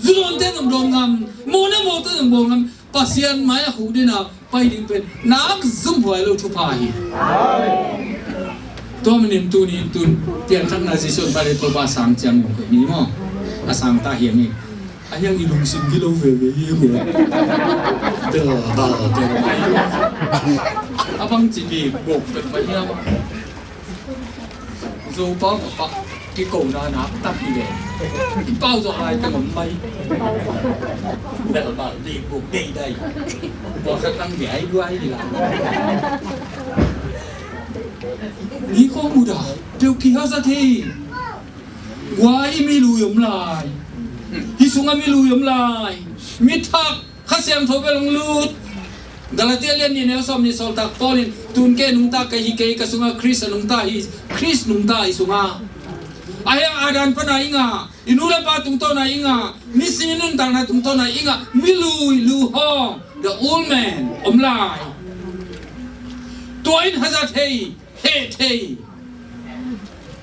จุดเต้นตรงงามโมนับโมต้นตรงงามปัสยันมาคุกดินไปดิเป็นนักจุงหวยโลทุพายตัวมันนินตุนินตุนเปลี่ยนทั้งนาซิชนไปเลยตัวภาษาจังหวะนี้มั้งภาษาตาเหียงนี่ไอ้ยังอีลุงสิงกิโลเวเวยี่หัวเด้อบ้าเด้อไปอาบังจีบีบกเป็นไปเยี่ยมซูเปอร์กับปะกี่โกงนานับตับอีเดนเป้าจะอะไรแต่ผมไม่เด้อบ้าดีบกดีได้บอกกันตั้งใหญ่ด้วยดีละนี่ข้อมูลด่าเดี๋ยวกี่ฮัสตีวายไม่รู้ยมลายฮิสุงาไม่รู้ยมลายมิทักข้าเสียงโทรไปลงลูดดาลาเตียเลียนนี่เนลซอมนี่สอลตักปอลินตุนเกนุงตาเกฮิเกยกสุงาคริสนุงตาฮิคริสนุงตาฮิสุงาอายอาดันปนาอิงาอินุเลปาตุงโตนาอิงามิสิมินุนตังนาตุงโตนาอิงามิลูลูฮอง the old man อมลายตัวอินฮัซาเทเท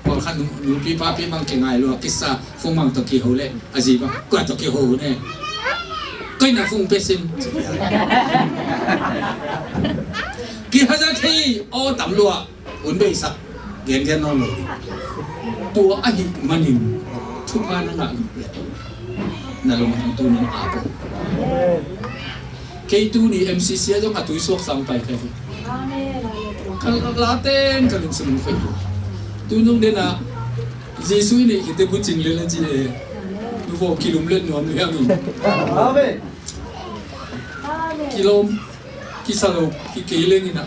พอขันหนูพี่ป้าพี่มังเก่งไงรู้กิสซาฟงมังตะกี้เขาเล่อาจีบะกว่าตะกี้เขาเนี่ยก็น่าฟงเป็ดสินกี่ฮัจที่โอ้ตำรวจอุ่นเบสักเงี้ยนอนเลยตัวไอ้มันนิ่มทุกบ้านนั่งหลังนั่นลงมาตัวนั้นอาบเคตูนี่ MCC ต้องอัดตัวสวกซ้ำไปแค่kan laten kan sung fe tu nong de na jesu ni kite bu ching le la ji le nu vo kilom le nom le ami amen kilom kisalo ki ke le ni na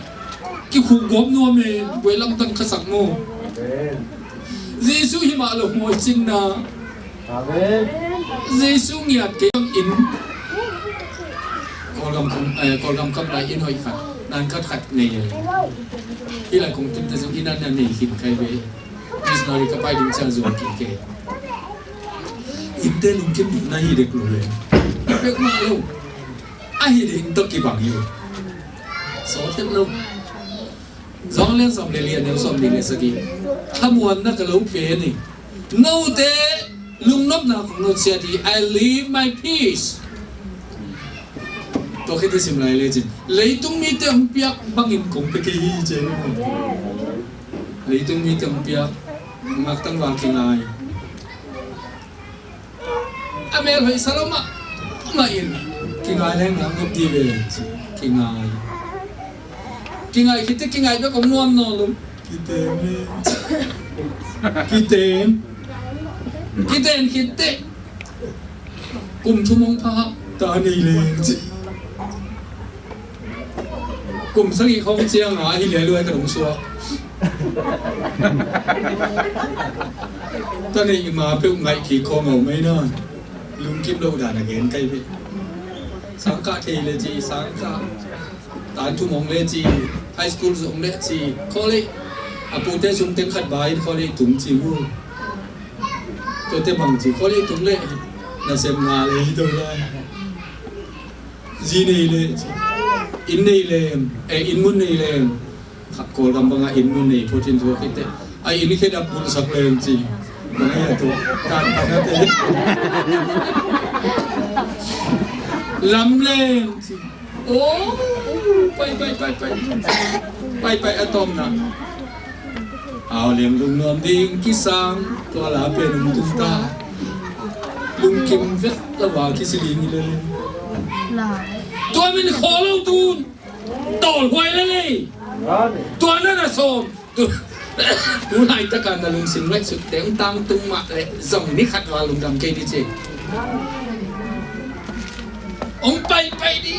ki khu gom no me we lam tang khasak mo amen jesu hi ma lo mo ching na amen jesu ngiat ke in kolgam kam lai in hoi khat nan khat khat neiที่หลายคงจุดแต่สุดที่นั่นนั่นนี่คิดใครไปมิสนอริกไปดิ้งชาจูกินเกอินเตอร์ลุงเข้มน่าฮิเด็กเลยเรียกมาลูกไอ้ฮิเด็กต้องกี่บังอยู่สอนเต็มลูกสองเลี้ยงสองเลี้ยงเดี๋ยวสองเลี้ยงสักทีถ้ามวนนักลูกเฟนี่โน้ตลุงนบนาของโน้ตเสียที I leave my peaceตัวคิดถึงสิ่งไรเลยจิเลยตรงนี้เต็มเปียกบางอินคงไปกี่เจนเลยตรงนี้เต็มเปียกมักตั้งวางกินไงอเมริกาสลามะมาอินกินไงแรงหลังก็ดีเลยกินไงคิดแต่กินไงแบบของนวลนอนลงคิดเต็มกลุ่มชั่วโมงพักตาดีเลยจิกลุ่มสังกีของเจียงหาที่เหลือรวยกระดงชัวตอนนี้มาเพิ่งไงขี่คอเหงาไม่นอนลุงคิมโลดานเห็นใกล้ไปสังกัดเทเลจีสังกัดตานทุ่มงเลจีไฮสคูลส่งเลจีคอเลยอาปูเตสุ่มเต็มขัดใบคอเลยถุงจีวูตัวเต็มบังจีคอเลยถุงเล่น่าเสียมาเลยตัวละจีนี่เลยอินนี่เลยอินมุนนี่เลยขับโกลกำบังอินมุนนี่พูดถึงตัวคิดแต่ไอ้อินนี่แค่ดับบุญสักเลยจีมันไอ้ตัวการทำนั่นเองลำเลงจีโอ้ไปอะตอมนะเอาเลี้ยงลุงนวมดิ้งกิสังตัวลาเป็นลุงตุ้มตาลุงกิมเวสระหว่างคิสลีนี่เลยตัวมันขอเราตูนต่อหวยแล้วเลยตัวนั้นน่ะสมตัวไหนตะการลุงสิงห์เล็กสุดเต็งตังตุ้งมาเลยส่งนี่ขัดว่าลุงดำเกยดีเจองไปดิ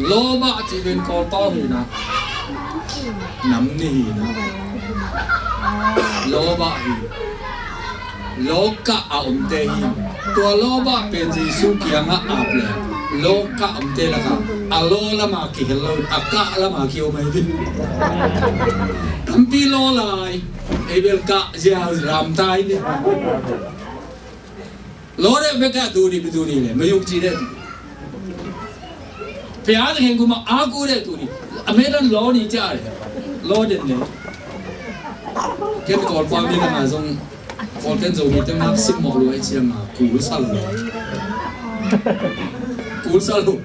โลบะที่เป็นคอต้อนนะน้ำนี่นะโลบะโลกะอาอมเตหิตัวโลบะเป็นจีสุกียงอาบเลย โลกะอัมเตละกะอโลละมากิเฮลโลอากะละมาคิโอไม่ดิคัมปีโลลายเอเบลกะเจียรามตายเนี่ยโลเดเบกะดูดิไปดูดิเลยไม่ยุกจีเดพยาธิเห็นกูมาอากูเดดูดิอเมริกันโลนี่จ้าเลยโลเด่นเนี่ยแค่ก่อนความมีขนาดทรงก่อนกันจะมีแต่มาสิบโมงเลยเชียงมากูสั่นเลยกูสั่นเลย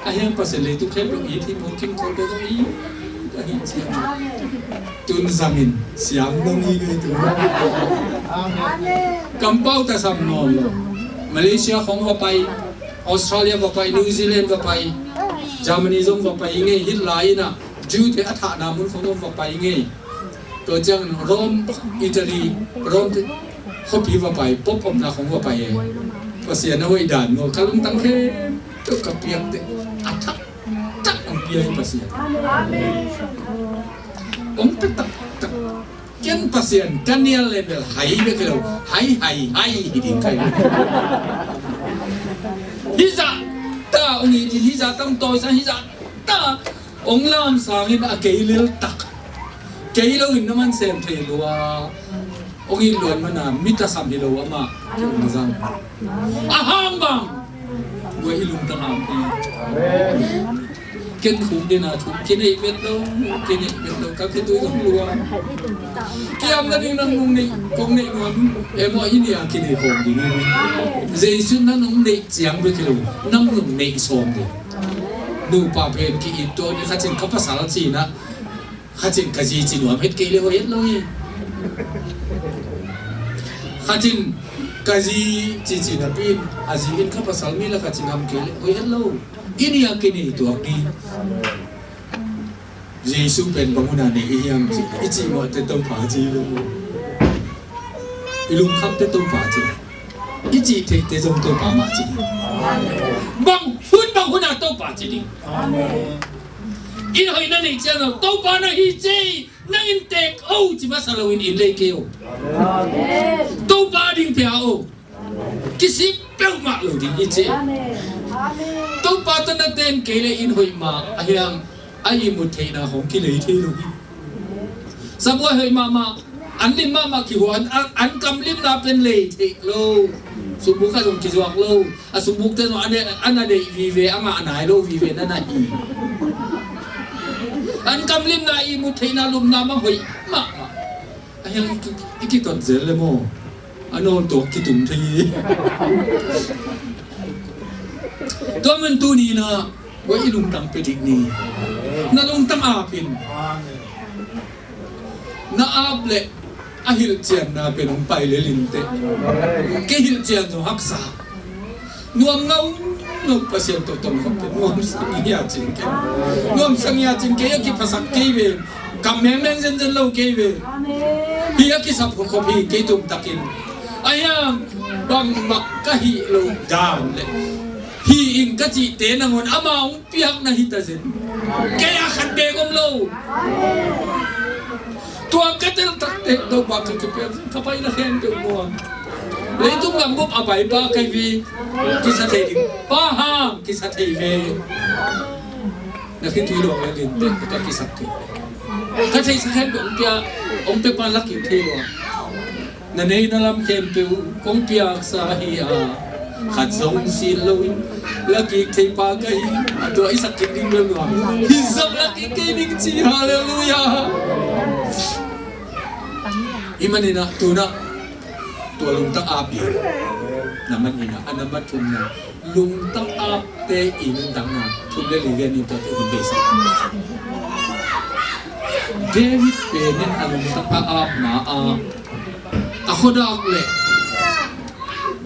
ไอ้ยังภาษาเลยทุกแค่เป็นอีที่ผมคิดคนเดียวต้องอีก็เห็นเชียงจุนสังินเสียงต้องอีเลยตัวกำเป้าแต่สำนวนมาเลเซียของเขาไปออสเตรเลียก็ไปนิวซีแลนด์ก็ไปเยอรมนีก็ไปยังไงฮิตไลน์นะจูเทอัฐานามุนของเขาก็ไปยังไงตัวจังโรมอิตาลีโรมเขาพิวไปป๊อปอมนาของเขาไปเองก็เสียนะว่าด่านโง่เขาลุงตั้งแค่ตัวกับเปียกเด็กอัฐจักองเปียกเสียองตักตักเกี่ยนภาษากันเนี่ยเลเวลไฮไปกันแล้วไฮฮิดิงใครฮิซาตาองค์นี้ฮิซาตั้งตัวซะฮิซาตาองค์ลามสามีน่ะเกลิลตักเกลิลอินน้ำมันเซมเทลัวองค์นี้ล้วนมันน่ะมิตรสัมพันธ์ลัวมาเกี่ยวกับจังอาหารบังเว้ยลุงตั้งอาปีเกินถูกดีนะถูกกินไอ้เม็ดเรากินไอ้เม็ดเรากับที่ตัวต้องลัวเกี่ยมนั่นเองนั่งนุ่งนี่คงนี่นวลเอ็มว่าอินเดียกินไอ้ของดีนี่เจสุนนั่งนุ่งนี่เจียงไปกิโลนั่งนุ่งนี่สมดีดูป่าเพนกี่ตัวนี่ข้าจินเขาภาษาจีนนะข้าจินกะจีจีนว่าเม็ดเกลียวเย็นเลยข้าจินกะจีจีนนะปีนอาจีนเขาภาษามีแล้วข้าจินทำเกลียวเย็นเลยอินเดียกินไอ้ตัวนี้เยซูเป็นบังคับในอียังจีอีจีว่าจะต้องผ่าจีลุงอีลุงคำจะต้องผ่าจีอีจีเทจะต้องผ่ามาจีบังคุณน่ะต้องผ่าจีอินหอยนั่นเองเจ้าต้องผ่านะฮีจีนั่งอินเทคโอ้จีมาสลาวินอินเลเกียวต้องผ่าดิ้งเปียโอคิสิเปียวมาเลยดิ้งอีจีต้องผ่าตอนนั้นเต็มเกลียอินหอยมาไอ้ยังไอ้มุดเทน่ะของกิเลสที่ลูกสมมติเฮ้ยมาอันลิมมาคิดว่าอันกำลิมน่ะเป็นเลเทโลสมมุติข้าสมคิดว่าโลสมมุติแต่ว่าอันนั้นเดวีเวอันนั้นไหนโลวีเวนั่นน่ะอีอันกำลิมน่ะอีมุดเทน่ะลุมน่ะมาเฮ้ยมาไอ้ยังอีกิตอนเจริญเลยโมอันโน้นตัวกิตุ่มทีตัวมันตัวนี้นะว่าอีลุงตั้งไปดิ้งนี่นั่นลุงตั้งอาพินน่าอาบเละอาฮิลเจียนน่าเป็นองไปเลยลินเตเกฮิลเจียนจะฮักษานวมเงานวมประเสริฐตัวตนเขาเป็นนวมสังเฮียจิงเกนวมสังเฮียจิงเกยกิภาษาเกยเวกำแมงเซนเซนเล่าเกยเวเฮียกิสับของเขาพี่เกยตุ่มตะกินไอ้ยังบังมักกะฮิโลดานเลยฮีอิงกะจิเตนังวันอามาอุปียกนะฮิตาเซนแกอยากขัดเบกอมโลตัวกระเตลตักเตะดอกบักจะเปลี่ยนข้าไปนะเห็นเดือดร้อนเลยตุ้งกำบุบอาไปบ้าใครวีกิสเทดิป้าห้ามกิสเทเวนักขึ้นที่หลวงเลยลินเตะก็กิสเทข้าใช้สักแค่องเปียปานลักกิเทวะนั่นเองนั่นลำเข็มเปียวคงเปียกสาฮีอาขัดทรงสีลวินลักกิเทปาไกตัวไอ้สักกิดิ้งเรื่องว่าฮิซับลักกิเกดิ้งจีฮาเลลูยาอิมันนี่นะตัวลุงตั้งอาบีนั่นมันนี่นะอันนั้นมันทุ่มนะลุงตั้งอาเตอินตั้งนะทุ่มได้ลีเวียนนี่ตัวตัวเบสเดวิดเป็นอันลุงตั้งอามาอาโคดากเลย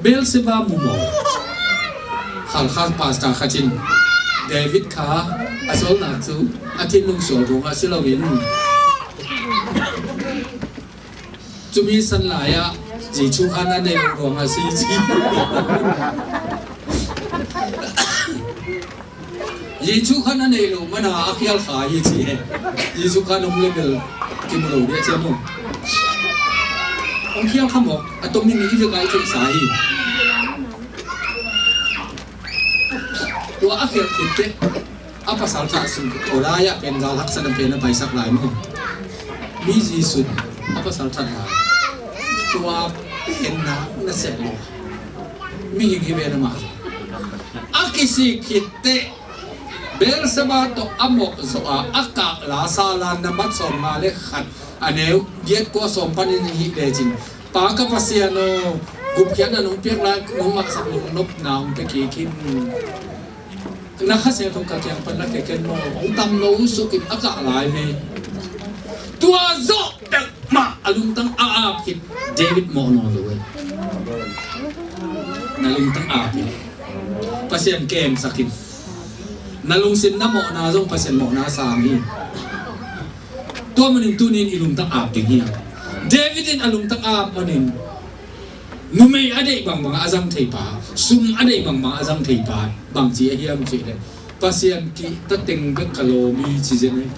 เบลเซบามุโมขัลข้าพาสตาข้าจินเดวิดข้าอาโซลนักซูอาทิตย์ลุงโสดงอาศิลวินจุมีสันหลายจีชูขันนั่นเองรวมอาซีจีจีชูขันนั่นเองมันอาคิลขายจีจีชูขันนุ่มเลเบลกิมโรเดียเจนุ่มองเขี้ยวขมกอะตรงนี้มีที่จะไกลถึงสายตัว ตัวอาเขียนคิดเตะอาภาษาจากสิ่งตัวได้ยะเป็นเราลักษณะเป็นไปสักหลายมั้งมีจีสุดอาภาษาจากหลายตัวเป็นน้ำน่าเสียเลยมีหิ่งหิเวนะมาอากิสิคิดเตะเบลสบาโตอโมกโซอาอากาลาซาลานนับสอนมาเลขัดอันเนี้ยเย็ดกัวสมปันหิเดจินปากกับภาษาโนกุบเขียนนุ่งเปียกลายนุ่งมักสักนุ่งนกน้ำไปกี่กินนักเสียทุกข์ยังเป็นนักเก่งโมองตำโนสุกิอากาลายเมตัวโซเด็กมาอารมณ์ตั้งอาคิดเดวิดโมโนเลยนาลุงตั้งอาคิดภาษาเกมสักคิดนาลุงสินน้ำโมนาจงภาษาโมนาสามีตัวมันอินตุนินอิลุงตั้งอาคิดเฮียเดวิดินอารมณ์ตั้งอามันอินนุไม่อะไรบางอาจังเทปาซุ่มอะไรบางอาจังเทปาบางจีเฮียมจีเลยภาษากีตัดเต็งก็กะโลมีจีเจเนี่ย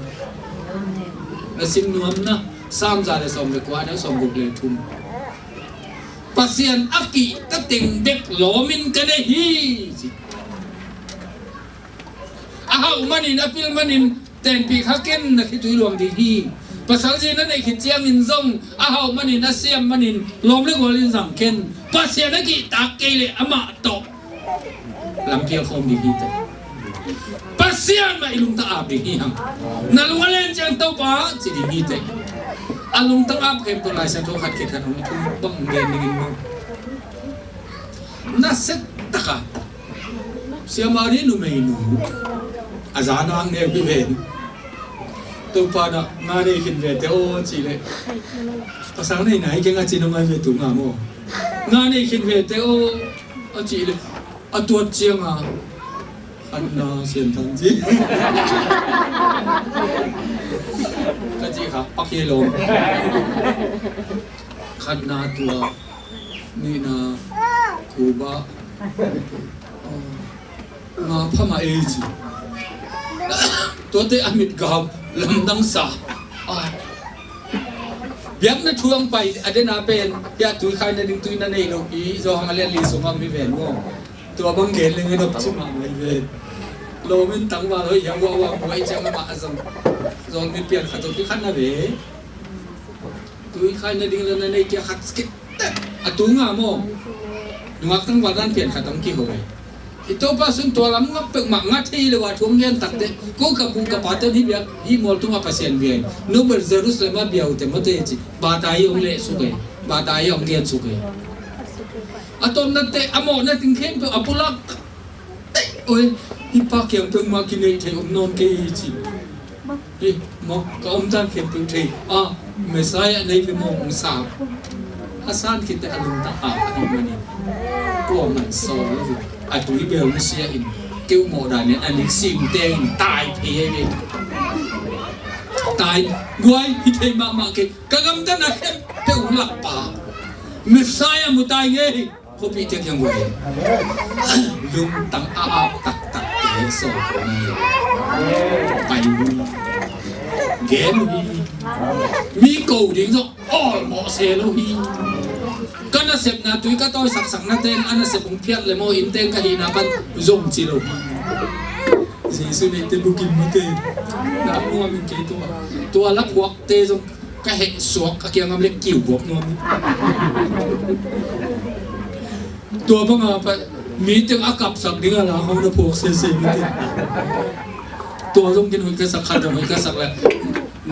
แล้วสิ่งนู้นนะสามจานเลยสมเด็จกว่าเนี่ยสมบุกเลยทุ่มภาษาอักกีตัดเต็งเด็กโลมินกันได้ฮีอ้าวมันอินอภิลมันอินเต็นปีข้าเก่งนะคิดดูหลวงดีฮีภาษาจีนนั่นเองคิดเจียมินซงอ้าวมันอินอาเซียมมันอินลมเล็กวอลินสังเกนภาษาอักกีตากเกลีอามาโตลำเพียงคมดีฮีแต่ภาษาไม่ลุงตาอาบดีฮีฮังนั่นลุงเล่นจังเต้าป้าจีดีฮีแต่อาลุงตาอาบเข้มตัวลายเส้นทุกขัดเกิดขันของทุ่งบังเรียนนิ่งมั้งน่าเซ็ตตะกะเสียมารีนุไม่นูอาจารย์นางเนี่ยพี่เวนตัวป้าน่ะงานนี้คิดเวทโอ้จีเลยภาษาไหนเก่งอาจีนมาเวตุงาโมงานนี้คิดเวทโอ้จีเลยตัวเจียงอ่ะอันน่าเสียนทันจีก็จีครับปักเยลงขันนาตัวนี่นาคูบะมาพม่าเอจีตัวเตะอเมริกาลำดังสาเบียงนั่นช่วงไปอเดนาเป็นยาตุยใครนั่นดึงตุยนั่นเองลูกอีจอฮังเลียนลีสงฆ์มีเวนโง่ตัวบังเกลเลยเงินดอกชิมาไม่เวนโลมินตั้งว่าเฮ้ยยังว่าไว้จังมาจังจอนมีเปลี่ยนขัดตัวที่ขันนะเว้ตุยใครนั่นดึงนั่นเองแกขัดสกิดแต่ตุยงาโม่หนุ่มตั้งวันนั้นเปลี่ยนขัดตั้งกี่หัวitu pasung tua lam ngap mangat hi lewa thum gen takte ko ka bu ka patan hi bia hi mol tu ma pasien bien no ber jerusalem ma bia ute mate chi ba tai ong le su ke ba tai ong gen su ke atom na te amo na ting khem pe apulak oi hi pa kyang pe ma ki nei the om non ke chi hi mo ka om tan khem pe the messiah nei pe mo ong sa asan kite alung ta ni mani ko man soตุยเบลเซียอินกิ้วโมดาเนี่ยอันนี้สิ่งเต็งตายเพียงตายกวยฮิตให้มาเกะกำลังจะนักเข้มเท่าหลักป่ามิสไซม์มุตายเงี้ยพอพี่เทียงยังไงลุงตั้งอาตักเอโซ่ไปเกมมีกูดิ้งso all หมอเซโลฮีก็น่าเสพนะตุยก็ต้องสักๆนะเต้นอันน่าเสพผมเพี้ยนเลยโมอินเต้นก็หินาบันจงจิโร่สิสุนิเตบุกินมุเตน้ำนัวมันเกยตัวรับบวกเตจงก็เห็นสวกก็เกี่ยงกับเล็กกิ่วบวกนัวตัวพวกเราไปมีจังอากับสักเดือนละเขาจะพวกเสียๆมุเตตัวจงกินหุ่นกระสักขัดจงหุ่นกระสักแหละ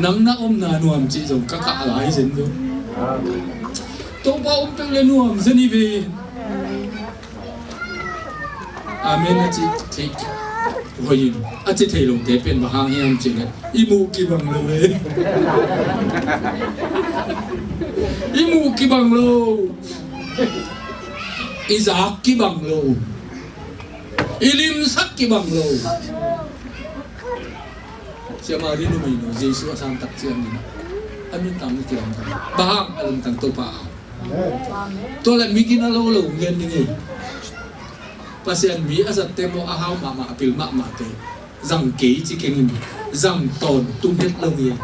นังน้าอมนานวมจีจงก็กะอะไรเช่นเดียวตัวป้าอุ้มเป็นเรื่องนุ่มสนิทอาเมนอาจิเทคหัวยินอาจิเทลงเทเป็นบางอย่างจริงเลยอิมูกิบังเลยอิมูกิบังโลอิซากกิบังโลอิลิมสักกิบังโลเชื่อมาเรื่องนี้เยซูอาสามตักเชื่อนี่อันนี้ตามที่เราทำบางอารมณ์ต่างตัวป้าตัวละมีกินอะไรเราเงินยังไงภาษาอังกฤษอาจจะเต็มว่าหาวมาพิลมาเตจังเกยจิเก่งจังตอนตุ้มเด็ดเราเอง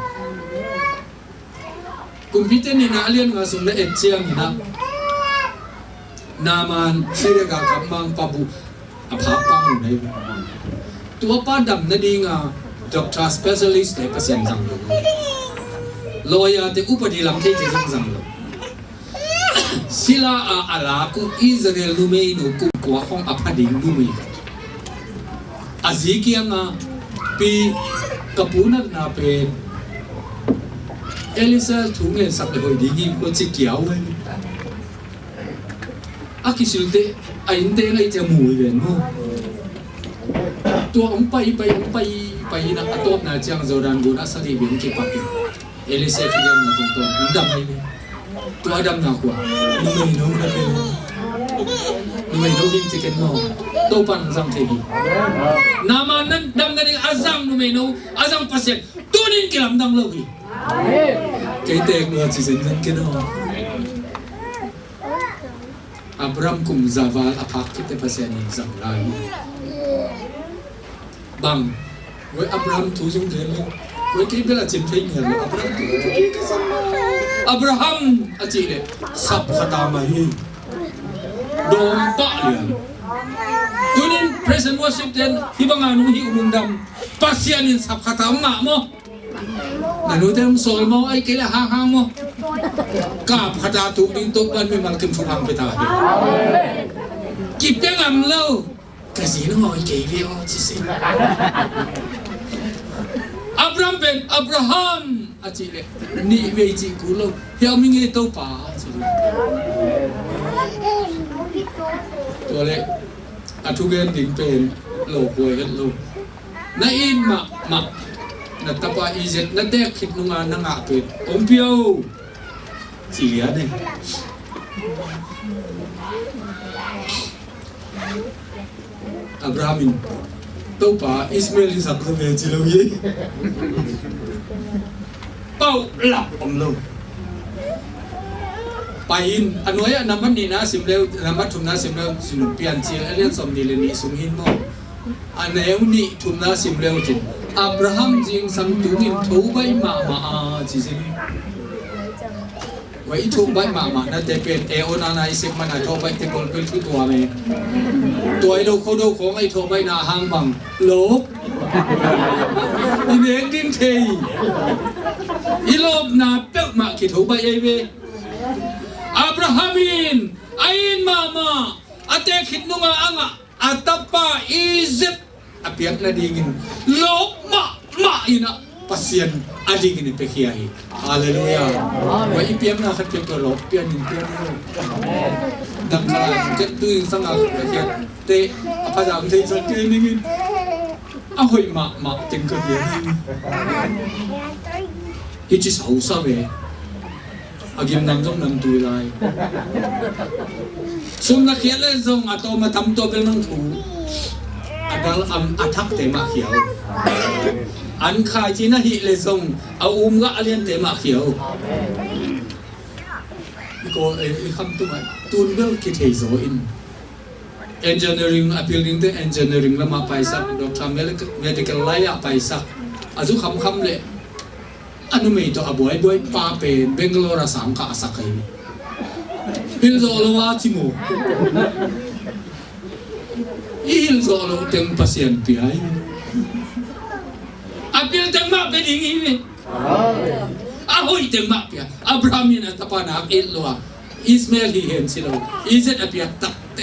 กุมพิจารณาเรียนงานสมเด็จเจียงนี่นะนามันเสียกับคำมังปะบุอภาปังไหน ตัวป้าดำนั่นเองdoctor specialist แต่ภาษาอังกฤษ lawyer แต่อุปนิลัมเทจะจังเลยศิลาอะไรกูอิสราเอลดูไม่หนูกูกว่าของอภัดิงดูไม่อาซิกียงปีกับปูนักนาเป็นเอลิซาถุงเงินสักเลยดีงี้ก็จะเกี่ยวเลยอาคิสุลเตไอ้อินเตไอ้จะมูเวนโมตัวองไปนักตัวน่าจังโจดันกูน่าสลีบินกี่ปักเอลิซาที่เดินมาตรงตัวดำเลยตัวดำหนักกว่านุ่มนุ่มนะเป็นนุ่มนุ่มยิ่งจะเกินโมตัวปันสังเกตนามานั้นดำกันเองอาซังนุ่มนุ่มอาซังพัศน์ตัวนี้กี่ลำดำเลยกี่เตะกูจะเส้นกันโนอับรามคุมซาวาลอภักกิตพัศน์สังไลบังเว้ยอับรามทูจงเดินเลยเว้ยกี่เวลาจิมเพลงเนี่ยอับรามทูอับราฮัมอาจีเลยสับขตามาฮีโดนปะเลยตัวนี้ present worship เด่นที่บางงานนู้นที่อุดมดำปัสยานินสับขตาหมาโมนั่นนู้นเต็มโซลโมไอ้เกล้าห่างโมกาบขตาถูกดิ้งตกบันไม่มาเก็บฟุลังไปตาเดียวกิบยังงำเล่ากระสีน้องไอ้เกลี่ยจิสิอับรามเป็นอับราฮัมอาจีเลยนี่เวจิกุลเฮียมิงเอโตป่าจีตัวเล็กอาทุเกนดิ่งเป็นโลกวยกันโลกนั่นอินมานั่นตาปาอีเจ็ดนั่นเด็กคิดนุ่งานนั่งอาเป็นองเปียวจีเลียเนี่ยอับรามินโตป่าอิสมาเอลิสักเวจิโลยีเป้าหลับผมลงไปอินอันนู้นน้ำมันนี่นะสิมเลวน้ำมันทุ่มน้ำสิมเลวสินุเปลี่ยนจีเลียนสมดีเลยนี่สุหินโมอันนี้วันนี้ทุ่มน้ำสิมเลวจิอับราฮัมจิงสังตุงินทูใบมาจีสิไว้ทูใบมานั่นจะเป็นเอโอนาไนสิมันทูใบที่คนเป็นที่ตัวเมตัวไอ้โดโคโดของไอ้ทูใบนาหางบังโลบอีเด็กดิ้งเทยอีโลบนาเปิกมาคิดทูใบไอเวอับราฮัมินไอ้มาอาเตคิดนุ่งอ่างอาตาปาอีซิปอาเปียกนาดีกินโลบมาอินะปัสยันอาดีกินเปกี้ยฮาเลลูยาว่าอีเปียกนาขัดเปียกตัวโลบเปียนินเปียนโลดังขนาดเจ็ดตัวสังอาเปียกเตะพระจามเตะสักเกนิกินอาหอยมาจึงเกิดเรื่องฮิจิสาวสาวเวอากิมนำจงนำตัวไรสมนักเขียนเล่นทรงอาโตมาทำตัวเป็นนังถูอาดัลอัทักเตมาเขียวอันขายจีน่าฮิเล่นทรงเอาก็เลียนเตมาเขียวก็คำตัวตูนเบลคิดเหยโซอิน engineering appealing to engineering แล้วมาไปสัก doctor medical ไล่ไปสักอาจุคำเลยอันนู้นไม่ตัวบวยป้าเป็นเบงกลอร์สามข้าสักใครฮิลโซโลวาชิโมฮิลโซโลเต็มพัศยันปีไออับยังจังมาเป็นอย่างนี้ไหมอาหุยจังมาเปียอับรามินอัตปานักเอลโลอิสมาเอลฮิเห็นสิโลอิเซตอภิยัตตักเต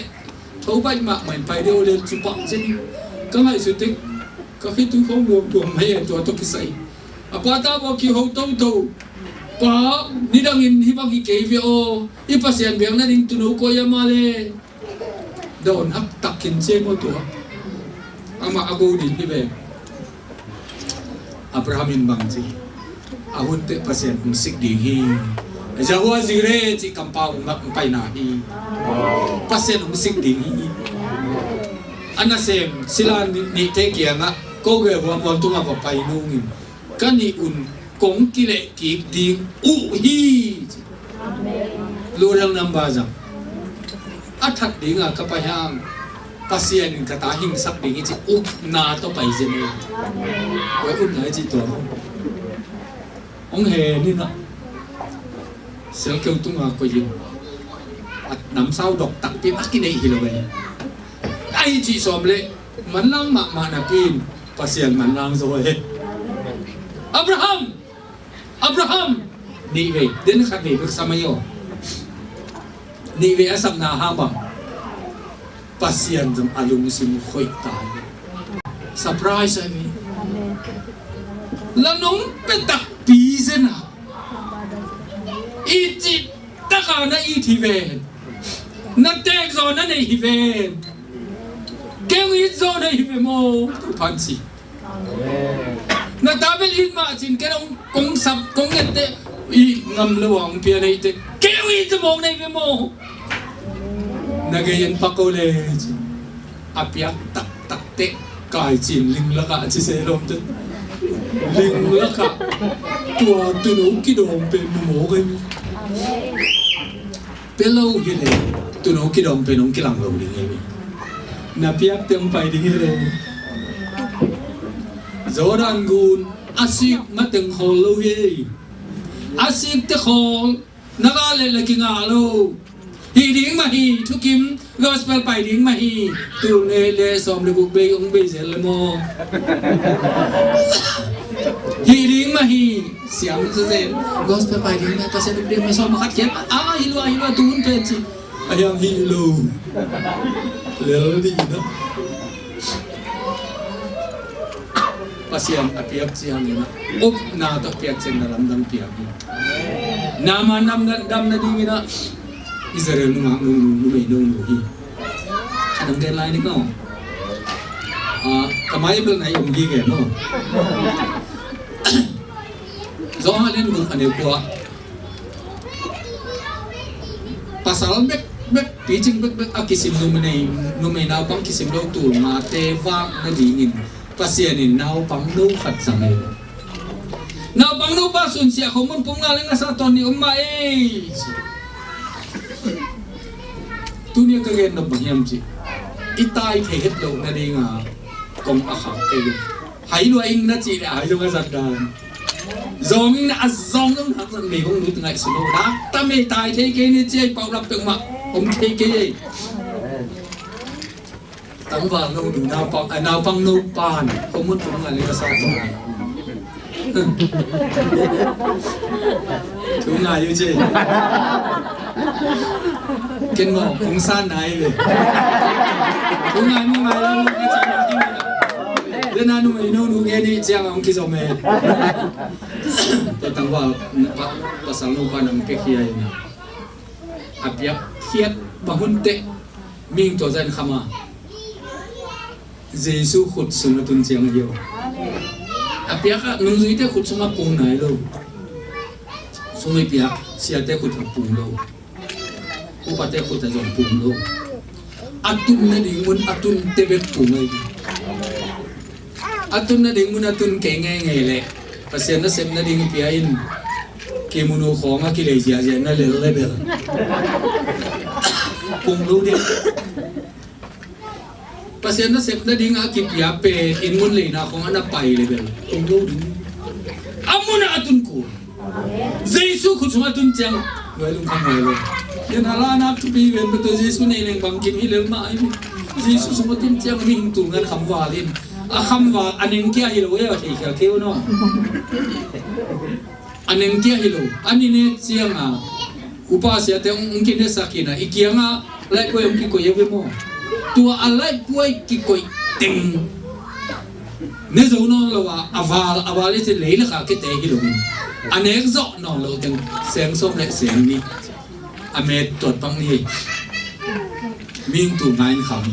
เขาไปมาเหมือนไปเดียวเลยจุปะเช่นก็ให้สุดที่ก็คิดถึงเขารวมตัวไม่เห็นตัวตุกิสัยapa tak bagi hau tahu pa ni dangin hibagi KVO i pasien biang na ding tunu ko ya male don hak takin che mo to ama ago din ibe Abrahamin bangji ahun te pasien musik ding hi jawa zire chi kampau pai na hi pasien musik ding hi anasem sila ni te kia nga ko ge wa mo tunga pa pai nunginกันนี่อุ่นกงกิเลกีดีอุฮีรู้เรื่องน้ำบาจังอัฐดิงอ่ะก็ไปห้างปัสยันกตาหิงสักดิงจีอุนาต่อไปเจนี่ไว้อุ่นไหนจีตัวองเฮนี่นะเสียงเกี่ยวตุ้งอ่ะก็ยิงน้ำเศร้าดอกตักเป็นอักกินไอฮิโลเวไอจีสอมเล่ มันlang ma na pin pasien man lang so he Abraham ni ve din khat ve bek samayo ni ve asam na ha bang pasien jam alung sim khoi ta surprise ai lanong petak pi zena iti taka na iti ven na tek zo na nei hi ven kêu ít zo na hi ve mo phan si na tabel in ma chin ke ông kong sap kong ete i ngam luang pia nei te kêu ít zo mo nei ve mo na gayen pa ko le apyak tak tak te kai chin ling la ka chi se rom te ling la ka tua tu no ki dom pe mo ga mi pe lo hi le tu no ki dom pe no ki lang lo ding mi na piak tem pai ding lo zoran gun asik mateng hol lo ye asik te hol naga le la ki nga lo hi ding ma hi thukim gospel pai ding ma hi tu ne le som le buk be ong be zel le mo hi ding ma hi siam se zel gospel pai ding ma pasal buk de ma som khat chen hilwa tun pe chi ayang hi lo le di no pasien apiak siang ni na op na to piak chen na ram dam piak nama nam dam na ding na Israel nung may nung hi anong deadline ko kamay bel na yung hi no zo halin nung ane ko pasal bek pitching bek akisim nung may na pang kisim lo tul mate va na dingin pasienin na pang no khat samay na pang no pa sun siya komon pungaling na sa ton ni umma tunia kagen na bangyam chi itai the het lo na ding kong akha kai lo hai lo ing na chi hai lo ga dan zong na azong ng hak me hong nu ngai sino da ta me tai the ke ni chi pau lap tung ma om the ke tang wa no du na pang no pan komon pung ngai le sa so tu ngai yu chi kiến ngộ cũng san này về cũng ngày mua ngày luôn cái chuyện này kia lên anh nuôi nuôi nghe đi chiang ông kia rồi mẹ tôi tăng vào và sáng lúc quan ông kia kia này áp yếp khiết và hôn tệ mình tổ dân khăm à Giêsu khụt xuống là tuần chiang nhiều áp yếp á nung dưới thế khụt xuống là bùng này luôn xuống mấy yếp xia thế khụt là bùng luôn upate ko ta jom pum lo atun na ding mun atun tebet pum ai atun na ding mun atun ke nge le pasien na sem na ding pia in ke munu khonga ki le jia jia na le level pum lo de pasien na sem na ding a ki pia pe in mun le na khonga na pai level pum lo ding amuna atun ko Giêsu khu chung atun chang noi lung kham ngai lo yan hala na tu bi wen to Giêsu nei leng bang kim hi lel ma ai Giêsu sum atun chang mi hing tu ngan kham wa lin a kham wa aneng kia hi lo ya thei khel keu no aneng kia hi lo ani ne chiang a upa sia te ong ki ne sakina ikianga lai ko ong ki ko ye mo tua alai puai ki ko ting ne zo no lo wa aval te le la ka ke te hi lo anek zo no lo teng seng som le seng ni amet tot pang ni ming tu ngai kham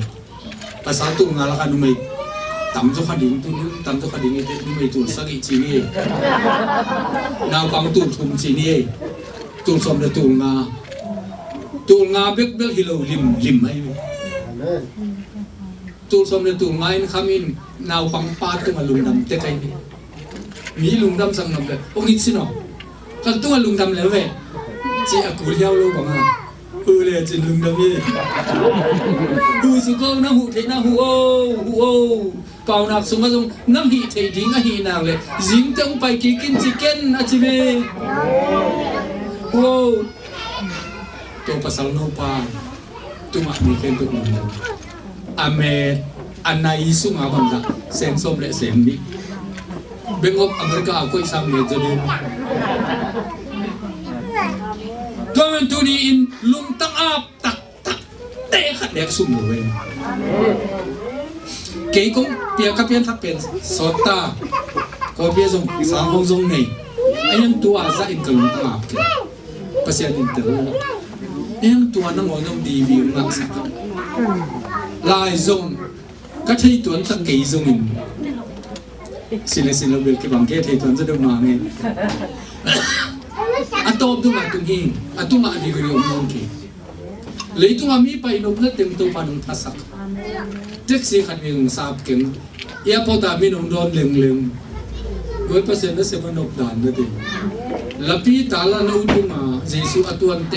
pasal tu ngala kan mai tam zo khading tu tam zo khading te ni mai tu sagi chi ni na pang tu thum chi ni tu som le tu nga bek bel hi lo lim ai tu som le tu ngai kham in naw pang pa tu ma lung dam te kai ni mi lung dam sang nam le ong it sino kan tu lung dam le ve chi aku liao lo ba ma le chin lung dam ye hu su ko na hu the na hu o pau nak sung ma sung nam hi the ding a hi na le jing tong pai ki kin chicken a chi ve hu to pasal no pa tu ma ni ken tu lung dam amet อันไหนสุ่งอาบังละเซนส้มและเซนนี้เบงอบอเมริกาก็ซ้ำเลยจะดูตัวมันตัวนี้อินลุงตั้งอาบตักเตะขัดเด็กสุ่มเลยเกี่ยงเปียกเปียนทักเป็นสดตาก็เปียส่งสามห้องส่งนี่ไอ้ยังตัวจะอินกับลุงตั้งอาบกันภาษาอินเตอร์ไอ้ยังตัวนั่งงอนดีวิวนักสักลายส่งก็ใช้ตัวตั้งเกี่ยส่งอินสิเลเบลที่บางแก่ที่ตัวจะดูมาไงอัตโตตุมาตุงหิงอัตตุมาดีกรีอมนงกีเลยตุมามีไปนกเล็ดเต็มตัวปานุทัศน์เจ็กสีขัดมีงสาบเก่งเอียพอตามีนงโดนเลึง100%นั่นเสียมันนกด่านนั่นเองลับปีตาลานูตุมาเจสุอัตวันเต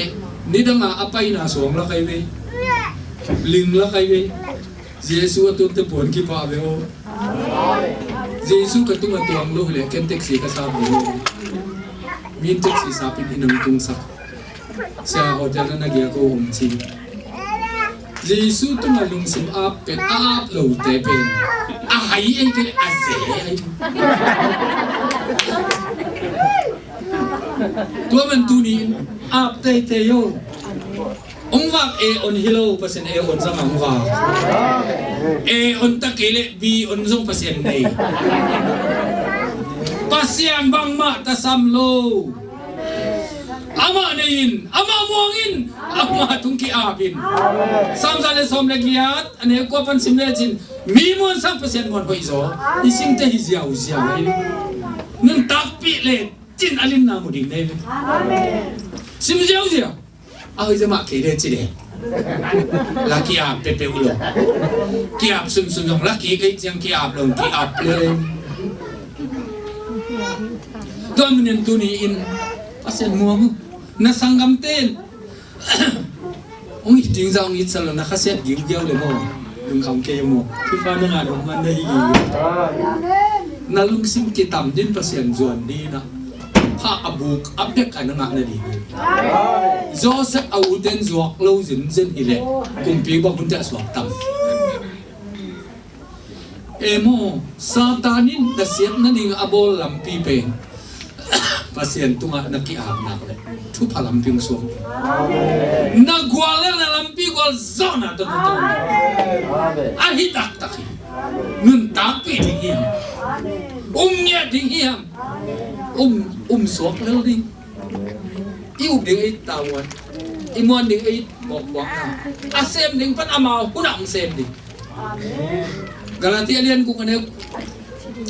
นี่ดังอาอภัยนาสวงละใครเวลิงละใครเวเจสุอัตวันเตปวนกีพาเวโอเจสุกัตุมาตัวงลูกเลยเก็นเต็กสีกระซาบเลยมีเต็กสีสาปินอินงตุงสักเสียโฮเทลนั่นเกียโกหงชีเจสุตุมาลุงสิมอัพเป็นอัพโหลดแต่เป็นอาหายไอ้คืออาเซ่ตัวมันตัวนี้อัพเตเตโยองวักเอออนฮิโลเปอร์เซ็นต์เอออนสมังวาเอออนตะเกเลบีออนซงเปอร์เซ็นต์เนปัสยานบังมาตะซัมโลอามาเนินอามาม่วงินอามาทุงกีอาบินสามสันเลสอมเลกิยัดอันนี้ก็เป็นสิมเลจินมีมวน3%มวนไปโซอีสิงเตฮิเซียวเซียวนั่นตักปีเลจินอลินนามุดิงเนสิมเซียวเซียวเอาจะมาเกเรจิเดลักกี้อาบเปเปอุโลกี้อาบซุ่มๆลักกี้ก็ยังกี้อาบลงกี้อาบเลยตัวมันยังตัวนี้อินpasal muamu na sanggam ten ong iting za ong itsalo na kaset gilgyaw le mo yung kamke mo kipa na nga no man dai nalungsim kitam din pasien zuan di na pa abuk apek ana nga na di Joseph awuden zuak lo zin ile kumpi ba bunta swak tam emo satanin da siat na ning abol lampi pe pasien tunga nakiam na le tu palamping so nagwala na lampi gol zona to to ahitak taki nun tapi dinghiam nya dinghiam sok lel ding iu ding ai tawan imon ding ai bok bok asem ding pan amau kunang sem ding Galatia lian ku kane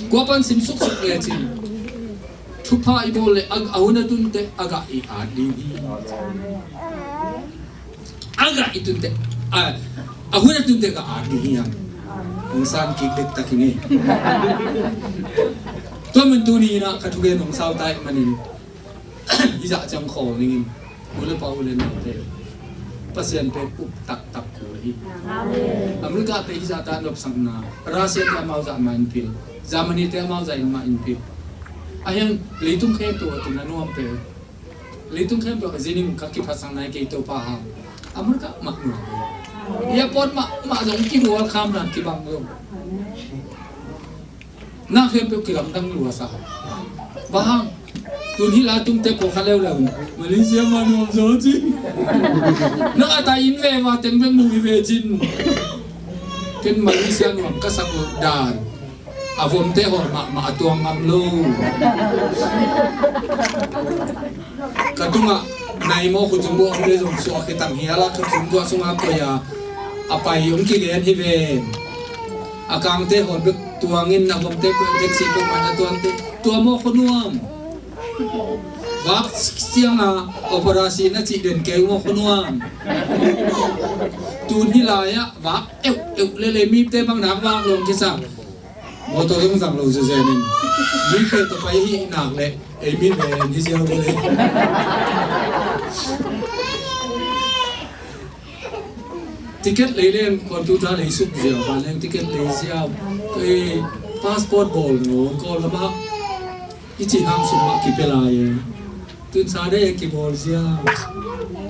ku pan sim suk suk le chin Tupa ibole ag ahuna tunte aga I adi aga itunte ahuna tunte aga adi yang insan kiklik takini to men tuni na katuge nong sao tai manin isa chang kho ning ule pa ule na te pasien pe up tak ku hi Amerika te isa ta nop sang na Russia te mau za main pil Germany te mau za in main pil ayang leitung khem to tunanuam pe leitung khem to zining kaki phasang nai ke to pa ha Amerika mak no ya pot ma jong ki wal kham nan ki bang lo na khem pe ki lam dang lu sa bahang tun hi la tum te ko khaleu la Malaysia ma no zo ji na ata in ve wa teng beng mu ve jin ken Malaysia no ka sak dan avom te hor ma atuang amlo katunga nai mo khu jumbo amle jong so khitang hiala ka jumbo sunga ko ya apai yong ki len hi ven akang te hor bek tuangin avom te ko taxi ko ma tuan te tua mo khunuam wak sianga operasi na chi den ke mo khunuam tun hilaya wak eu le mi te bang nak wak long ki sa motor yung sang lo zenin mi khe to pai hi nak le e mi ve ni sia bo le ticket le len computer le sup zia ba len ticket le sia ke passport bol no ko la ba ichi ham sum ma ki pela ye tun sa de ki bol sia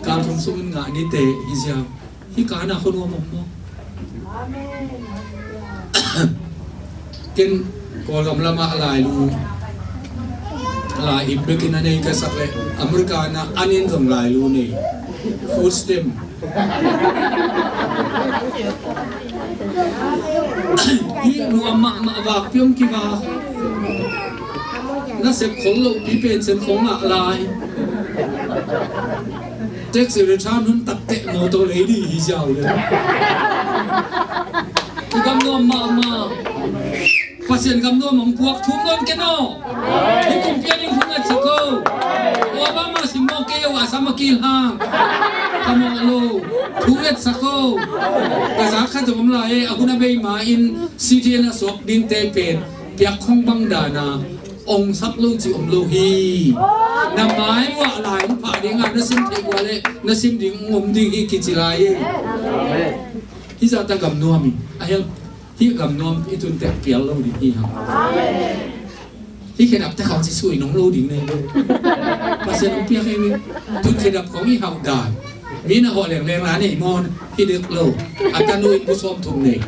ka thong sum nga ni te hi sia hi ka na khon mo mo กินก่อนกำลังมาลายลูลายอิบกินอันนี้ก็สักเลยอเมริกานะอันนี้ทำลายลูนี่ฟู้ดสเต็มนี่หนูมาว่าเพียงกี่ว่าน่าเสียของเราพี่เป็นเสียของลายเจ็กสิริชานุ่นตัดเตะโมโตเลดี้ฮิจาวเลยที่กำนวมมาpasien kamno mangpuak thumon keno hikum pianing hungat sako obama simoke wa samakil hang kamolo thuet sako kaza kha jom la e aguna be ma in ctn sok ding te pen piak khong bang dana ong sak lo chi om lo hi na mai wa lai pha ding na sim thei wa le na sim ding om ding hi kichilai hi za ta kamno mi ayalที่กับน้องที่ตุนแต่เปียลเราดิที่ครับที่ขนาดแต่เขาจะช่วยน้องเราดิ่งเลยมาเซ็นน้องเปียกให้มีตุนขนาดของที่เขาด่ามีน่ะห่อแรงร้านไอ้มอนที่เด็กเราอาจารย์นุ้ยผู้ซ้อมทุ่มเนี่ย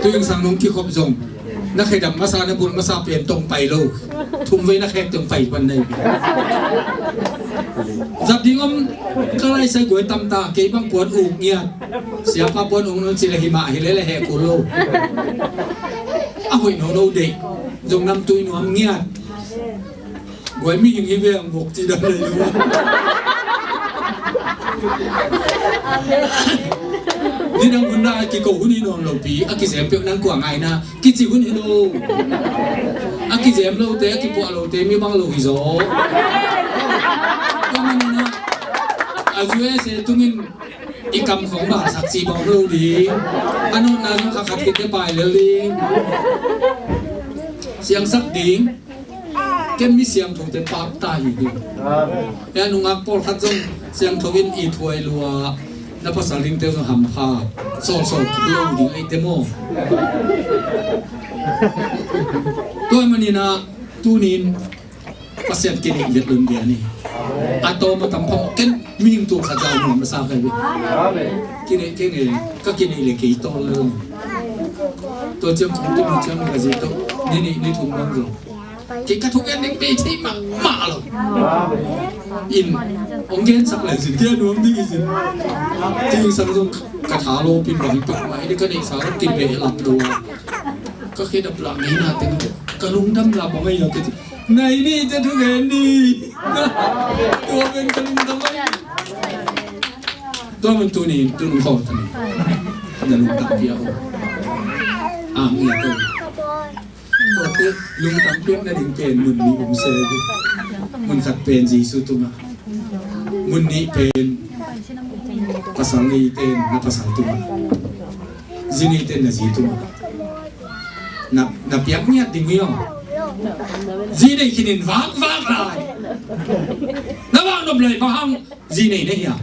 ตัวยังสั่งน้องที่ครบส่งนักแข่งดับมาซาในบุญมาซาเปลี่ยนตรงไปโลกทุ่มไว้นักแข่งตรงไปวันไหนจับดิ้งอมก็ไล่ใส่ก๋วยตำตาเก็บบางปวดอุกเงียบเสียป้าปวดองค์นั้นสิเลหิมะหิเลเลแหกุโลอ้าวหนูเด็กจงนำตุยหนูเงียบก๋วยมีอย่างนี้เวียงบกจีดันเลยนี่น้องคนได้กี่โก้หุ่นนี่นอนหลบปีอากิเสียมเปียกนั่งกว่าไงนะกี่จีหุ่นนี่โลอากิเสียมโลเตะกี่ปวดโลเตะมีบางโลหิโซก็มันนะอายุเอเซตุงินอีกำของบาสักสีบอกโลดีอันนู้นนะน้องขัดติดได้ไปเลยลิงเสียงสักดิ้งแกมีเสียงถูกเต็มปากตายอยู่ดิแล้วนุ่งอักปอลขัดจงเสียงทวินอีถวยลัวนับภาษาลิงเตลหำพาโซ่โลดิ้งไอเดโมตัวมันนี่นะตูนินภาษาเกณฑ์เด็ดลุนเดียนี่อาโตมาทำพงกันมีหิงตัวขจายหนุนมาซาใครวิกินเองก็กินเองเลยกี่โตเลยตัวเจ้าของตัวเจ้ามันก็จะโตนี่ถุงนั่งอยู่กินกระทุกอันนี้ไปที่มาหรอกอินองเกนสักเลยสิเที่ยวนู้นที่สิจริงสังสมกระถาโลปินหวังปักไว้ได้ก็ได้สาวกินไปหลับดูก็แค่ดับหลังนี้นะแต่กระลุงดำหลับไม่ยอมกินในนี่จะทุกเห็นดีตัวเป็นกระลุงทำไมตัวมันตัวนี้ตัวมันคอทำไมกระลุงตับเดียวเงียบเลยตัวเต้ลุงตับเปี้ยนได้ถึงเป็นมุนมีผมเซลมุนขัดเป็นจีสุตุมามุนนี้เป็นภาษาลีเป็นนับภาษาตุมาจีนี่เป็นนับจีตุมานับเปียกเนี่ยดิ่งไม่ยอมจีนี่คิดเห็นวักเลยนับว่านบเลยมาห้องจีนี่ได้ยัง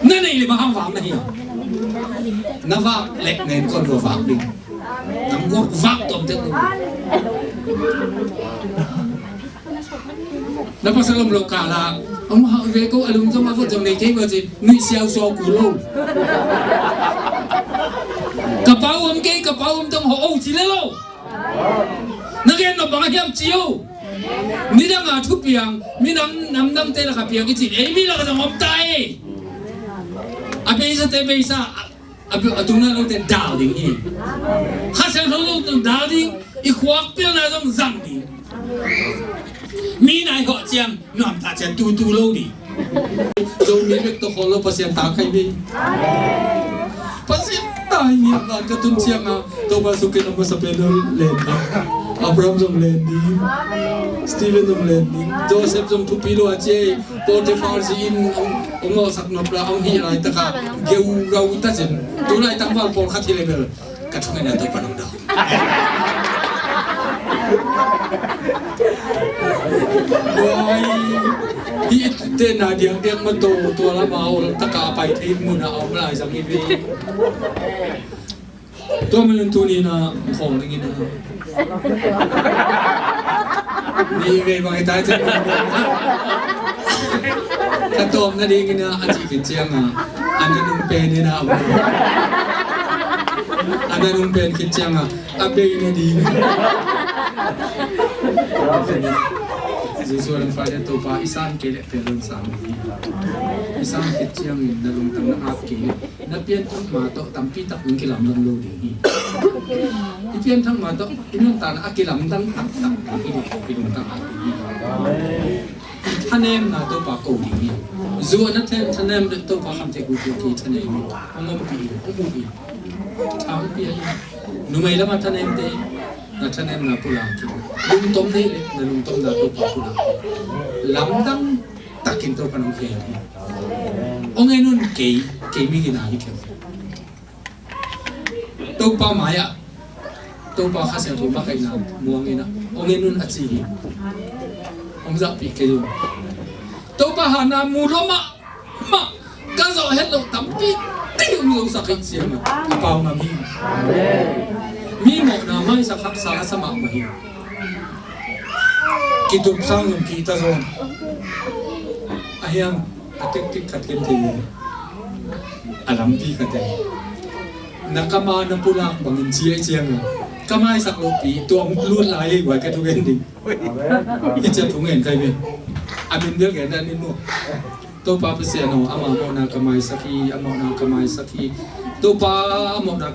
นั่นนี่เลยมาห้องวักได้ยังนับว่าเล็กเงินคนรัววักดิ่งนับว่าวักตบเต็มนับภาษาลมโลกาละเอามาเวก็อารมณ์สมาฟุตจำในเทปว่าจีนุยเซียวโซกุโลกระเป๋าผมเก๋กระเป๋าผมต้องห่อจีเลโลนักเรียนนบางอย่างจิโอนี่ดังอาทุบยังมีน้ำเตละกับเพียงกิจิเอ้มีละก็จะงมใจอาเบย์สเตเบย์ซ่าตรงนั้นเราแต่ดาวดิ้งอีข้าเสียงเขาต้องดาวดิ้งอีขวากเปลี่ยนอะไรต้องสั่งดิ้งมีนายเหาะเจียงน้ำตาจะตูโลดิจงมีเล็กตัวคนเราเปอร์เซ็นต์ตาใครดีเปอร์เซ็นต์ตายเงียบกระตุ้นเชียงตัวมาสุกินออกมาสเปนเลนอับรามจงเลนดีสตีเวนจงเลนดีโจเซฟจงทุบปีโลอาเจโปรเตฟาร์ซีอินองค์สักนับละองค์ฮีไรตะกะเกวเราตัดสินตัวไรตั้งว่าโปรคัตที่เลเวลกระทุ่งเงินตัวปนดาวที่เต้นนาเดียงมาตัวละมาเอาตะกาไปที่มุนเอาเมื่อไรสักนิดนี้ตัวมันตัวนี้นะของอย่างนี้นะนี่เวบางตายจะกระตุ้มนั่นเองนะอาจีกินเจียงอัน Ana nung pen ni na amo. Ana nung pen kitya nga abay na di. Jesus ang Father to pa isang kile pero sa amin. Isang kitya ng dalong tang na kile. Na pian tong mato tampi tak ng kilam ng loading. Ipian tang mato inong tan akilam tang tak tak pinong tang. Tanem na to pa ko di. Zuwa na tanem to pa kam te ku ki tanem. Amom pi. Tang pi ay. Numay lama tanem te. Na tanem na pula ki. Lungtom de le na lungtom na to pa pula. Lamdang takin to panong kaya. O ngayon nun kay mi ginahi ka. To pa maya. To pa kasi to pa kay na muangin na. O ngayon nun at sihi. Ông dạ bị cái gì? Tôi bà Hà Nam mù đó mà cái giỏ hết lộ tắm bị tiêu nhiều sạc hình xiêm mà bao mà mi một nào mai sạc hấp xa sa mạng mà hiểu kỳ tục sang làm kỳ ta rồi ayam tích tích khát kiếm thì alam pi khát đấy nakama na pula bangin siya chiang kamay sak lopi tuang luôn lại gọi cái thu gen đi cái chuyện thu gen cái gì amin dia gen dan inu to pa pasiano ama mo na kamay saki ama na kamay saki to pa ama na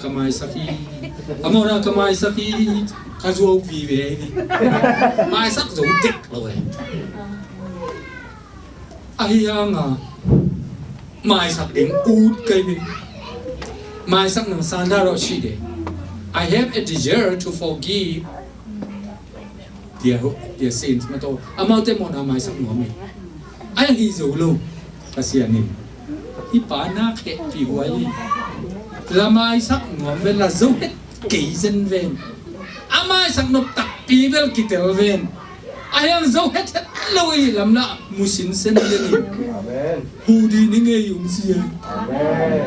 kamay saki kazuo vi về đi mai sắc giống tích rồi ai à mai sắc đến út cái gì mai sắc nằm san ra rồi chi đấy I have a desire to forgive their sins. Mato, amaute mo na mai sak mo mi. Ay hi zulu kasi anin. Ipana ke pi huai. La mai sak mo ven la zo ke zen ven. Amai sak no tak pi vel kitel ven. Ayang zo het loi lam na musin sen ni. Amen. Hu di ni nge yung sia. Amen.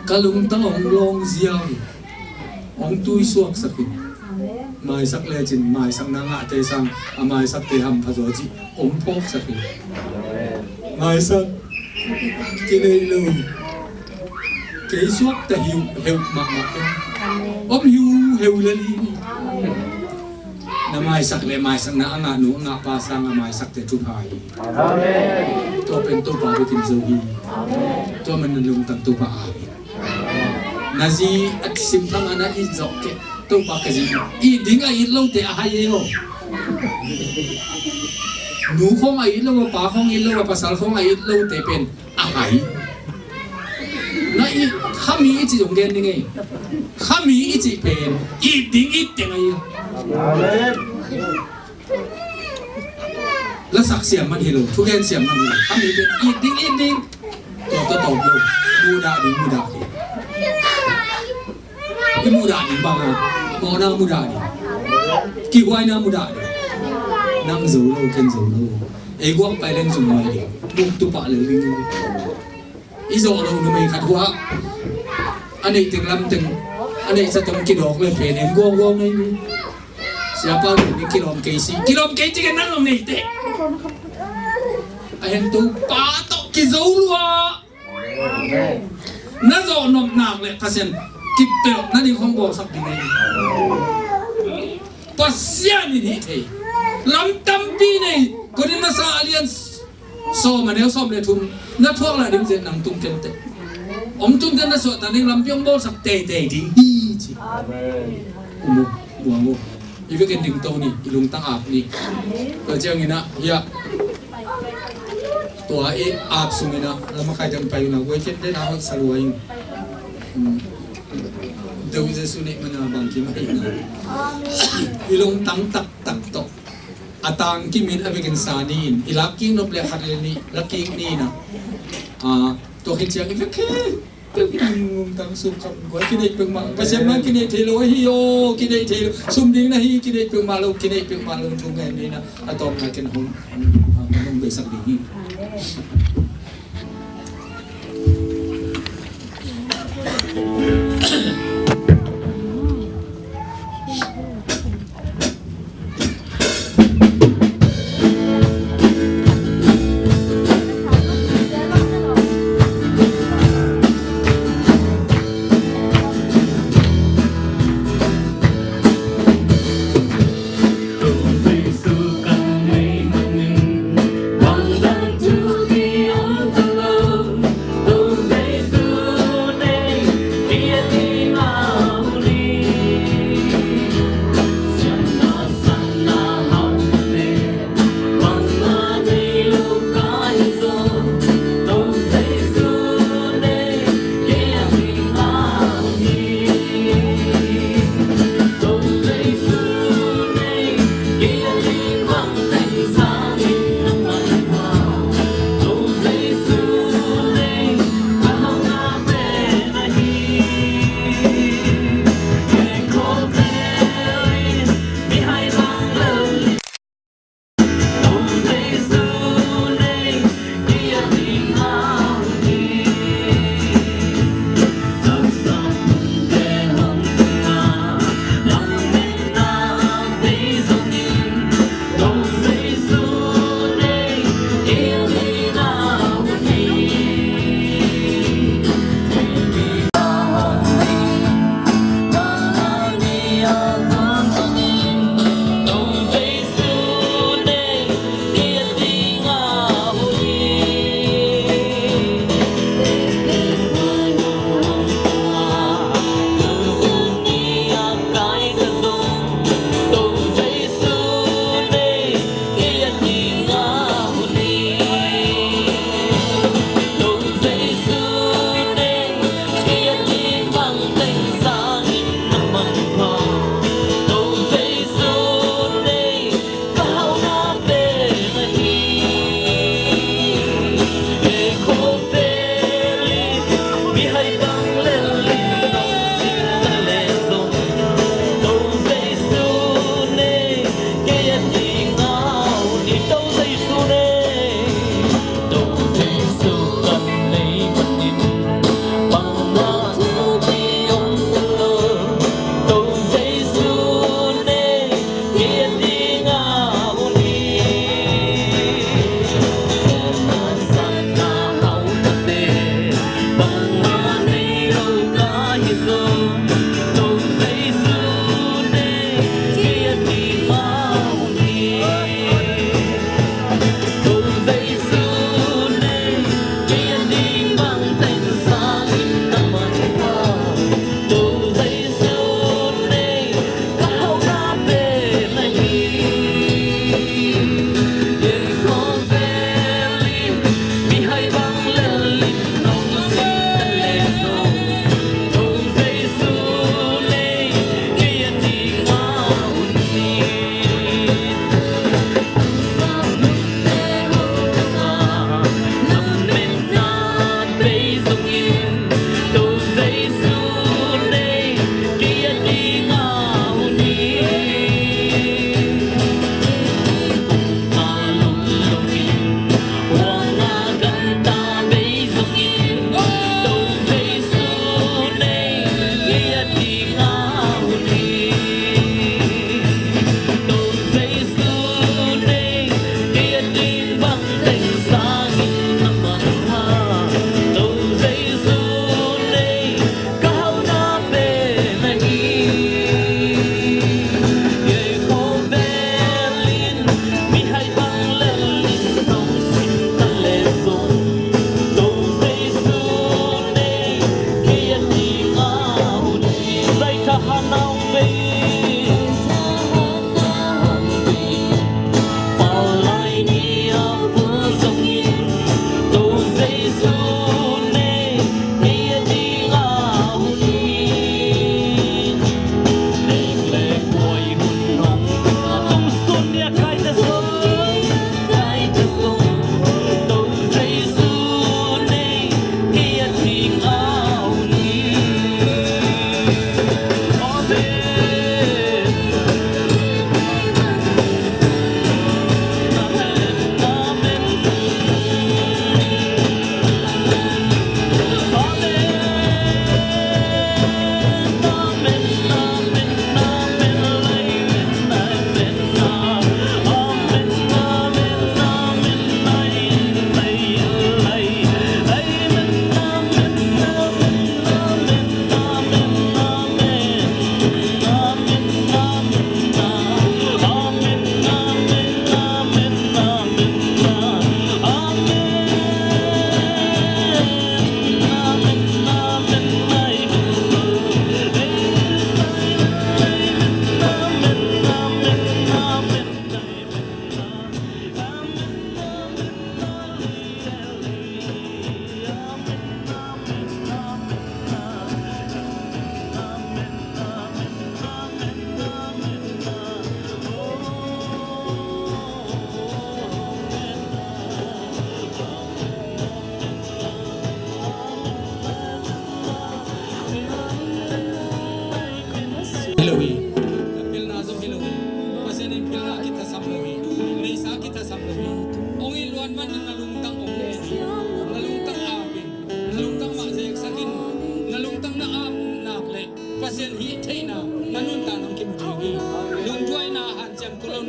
Kalung taong long ziaw. Ông tui suak sakit, mai sak legend, mai sak nanga te sang, mai sak te ham phazoji, ông pok sakit, mai sak kini lu, kei suak te hiu mak ông hiu lali, na mai sak le mai sak nanga nu nga pa sang mai sak te tupai, to pen to pa bitin zogi, to menelung tak tupa abi. Nazi at simpang ana izoke to pa kasi I dinga ilaw te ahayo nu khong ai ilaw pa khong ilaw pasal khong ai ilaw te pen ahay na I khami ichi jong gen nge khami ichi pen I ding I te ngai amen la sak siam man hilo thu gen siam man khami pen I ding to lo muda di cái muda ni bang mo na muda ni ki wai na muda ni nang zo lo ken zo lo e guang pai leng zum mai ni buk tu pa le ling I zo lo nu mai khat wa anei ting lam ting anei sa tam ki dok le pe ne gong nei ni siapa ni kilom ke chi kan nang nei te ai tu pa to ki zo lo na zo nom nak le kasen kipel nani khong bo sak ding ai pasyan ni thei lam tam pi nei ko din na sa alliance so manel som le thum na thok la dim je nang tum ken te om tum ken na so ta ning lam pyong bo sak te ding hi chi amen buang ibe ken ding to ni ilung tang ap ni ko jang ina ya to ai ap sumina lam khai jang pai na we chen de na hak saluai đâu ra suy nghĩ mà bằng kim hay na ilong tang tak to atang kimin abikin sanin ilaking no ple harleni laking ni na to kinsiang ifeke Tengum tang sukam gua kini pengma pasien man kini thelo hiyo kini thelo sumding na hi kini pengma lo tungai ni na atom na ken hon manong besak ding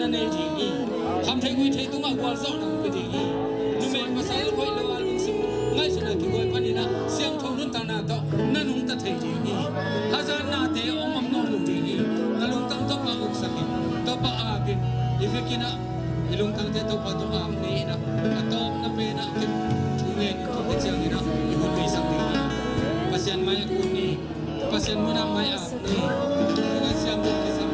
na ne ji ni ham thai gui thai tu ma kwal sau na pe di nu me pasal khoi lo alung sim ngai suna ki goi panina siang thong nun ta na to na nung ta thai ji ni hazar na te om am nong lu ji ni na lung tam to pa uk sakin to pa agin ifekina ilung tang te to pa to am ni na atop na pe na kin chunge ni to ke chang ni na ihun mai sang ni pasien mai ku ni pasien mo na mai ap ni na siam bu ke sam